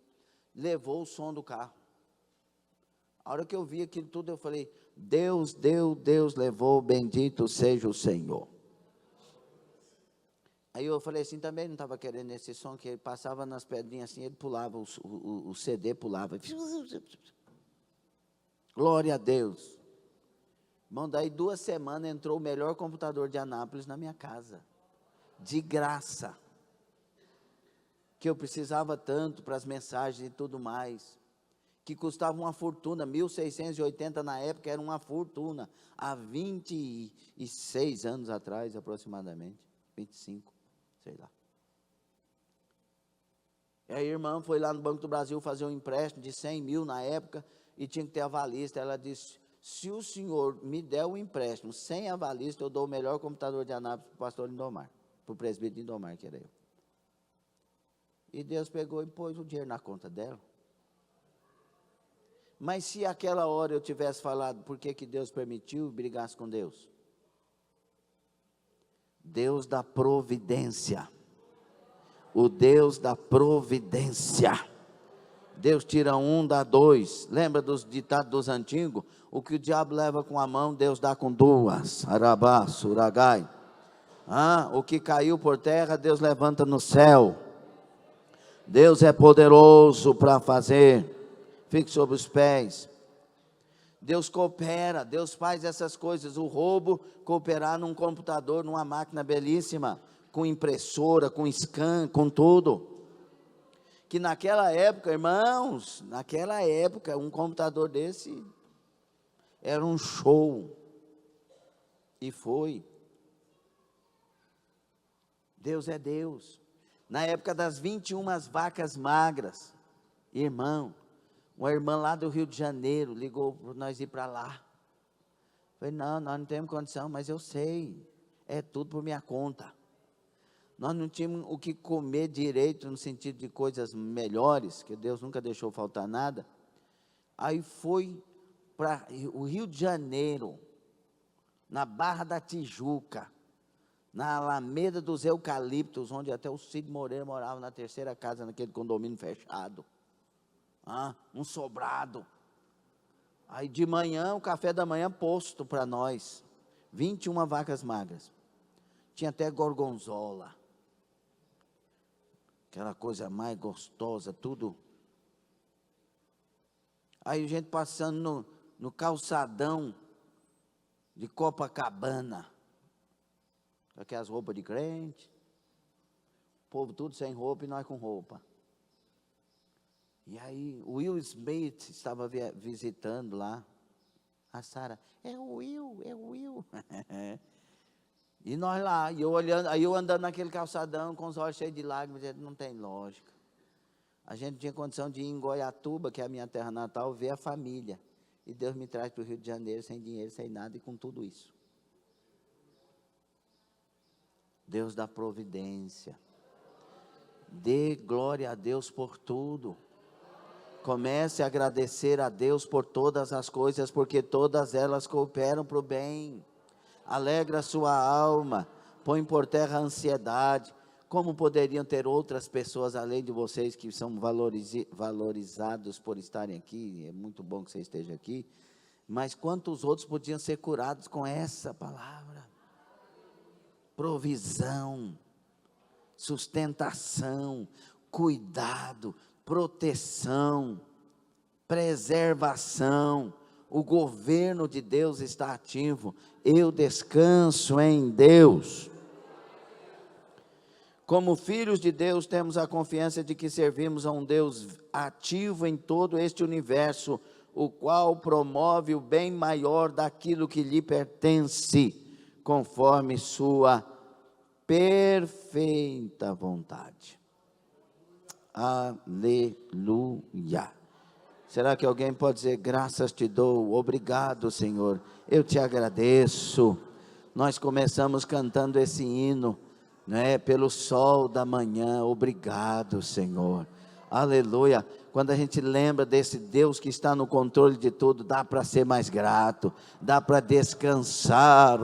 Levou o som do carro. A hora que eu vi aquilo tudo, eu falei, Deus deu, Deus levou, bendito seja o Senhor. Aí eu falei assim, também não estava querendo esse som, que ele passava nas pedrinhas assim, ele pulava, o CD pulava. Glória a Deus. Irmão, daí 2 semanas entrou o melhor computador de Anápolis na minha casa. De graça. Que eu precisava tanto para as mensagens e tudo mais. Que custava uma fortuna, 1.680 na época, era uma fortuna. Há 26 anos atrás, aproximadamente. 25, sei lá. E a irmã foi lá no Banco do Brasil fazer um empréstimo de 100 mil na época, e tinha que ter avalista. Ela disse, se o senhor me der o empréstimo sem avalista, eu dou o melhor computador de Anápolis para o pastor Lindomar, para o presbítero Lindomar, que era eu. E Deus pegou e pôs o dinheiro na conta dela. Mas se aquela hora eu tivesse falado por que Deus permitiu e brigasse com Deus? Deus da providência. O Deus da providência. Deus tira um, dá 2. Lembra dos ditados dos antigos? O que o diabo leva com a mão, Deus dá com 2. Arabá, suragai. O que caiu por terra, Deus levanta no céu. Deus é poderoso para fazer. Fique sobre os pés. Deus coopera, Deus faz essas coisas. O roubo, cooperar num computador, numa máquina belíssima, com impressora, com scan, com tudo. Que naquela época, irmãos, naquela época, um computador desse era um show. E foi. Deus é Deus. Na época das 21 vacas magras, irmão, uma irmã lá do Rio de Janeiro ligou para nós ir para lá. Falei, não, nós não temos condição, mas eu sei, é tudo por minha conta. Nós não tínhamos o que comer direito, no sentido de coisas melhores, que Deus nunca deixou faltar nada. Aí foi para o Rio de Janeiro, na Barra da Tijuca, na Alameda dos Eucaliptos, onde até o Cid Moreira morava na terceira casa, naquele condomínio fechado. Um sobrado. Aí de manhã, o café da manhã posto para nós. 21 vacas magras. Tinha até gorgonzola. Aquela coisa mais gostosa, tudo. Aí a gente passando no calçadão de Copacabana. Com aquelas roupas de crente. O povo tudo sem roupa e nós com roupa. E aí, o Will Smith estava visitando lá. A Sara, é o Will. E nós lá, e eu olhando, aí eu andando naquele calçadão com os olhos cheios de lágrimas, não tem lógica. A gente tinha condição de ir em Goiatuba, que é a minha terra natal, ver a família. E Deus me traz para o Rio de Janeiro sem dinheiro, sem nada e com tudo isso. Deus dá providência. Dê glória a Deus por tudo. Comece a agradecer a Deus por todas as coisas, porque todas elas cooperam para o bem. Alegra a sua alma, põe por terra a ansiedade. Como poderiam ter outras pessoas além de vocês que são valorizados por estarem aqui? É muito bom que você esteja aqui. Mas quantos outros podiam ser curados com essa palavra? Provisão, sustentação, cuidado, proteção, preservação. O governo de Deus está ativo. Eu descanso em Deus. Como filhos de Deus, temos a confiança de que servimos a um Deus ativo em todo este universo, o qual promove o bem maior daquilo que lhe pertence, conforme sua perfeita vontade. Aleluia. Será que alguém pode dizer, graças te dou, obrigado, Senhor, eu te agradeço. Nós começamos cantando esse hino, né, pelo sol da manhã, obrigado, Senhor, aleluia. Quando a gente lembra desse Deus que está no controle de tudo, dá para ser mais grato, dá para descansar,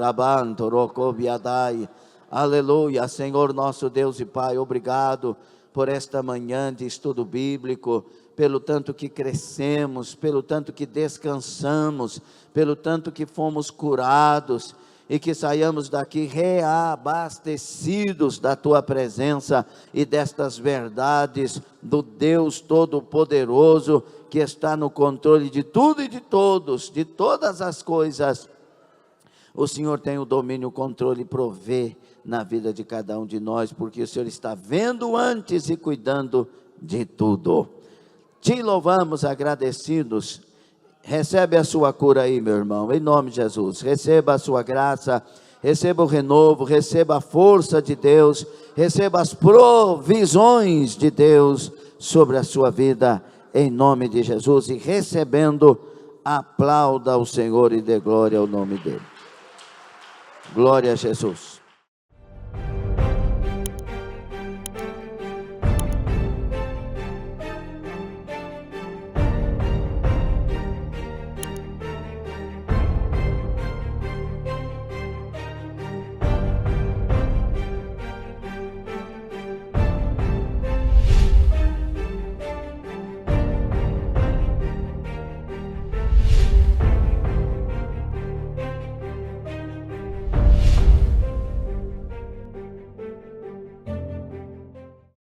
aleluia. Senhor nosso Deus e Pai, obrigado por esta manhã de estudo bíblico, pelo tanto que crescemos, pelo tanto que descansamos, pelo tanto que fomos curados, e que saiamos daqui reabastecidos da Tua presença e destas verdades do Deus Todo-Poderoso, que está no controle de tudo e de todos, de todas as coisas. O Senhor tem o domínio, o controle e provê na vida de cada um de nós, porque o Senhor está vendo antes e cuidando de tudo. Te louvamos agradecidos. Recebe a sua cura aí, meu irmão, em nome de Jesus. Receba a sua graça, receba o renovo, receba a força de Deus, receba as provisões de Deus sobre a sua vida, em nome de Jesus. E recebendo, aplauda o Senhor e dê glória ao nome dele. Glória a Jesus.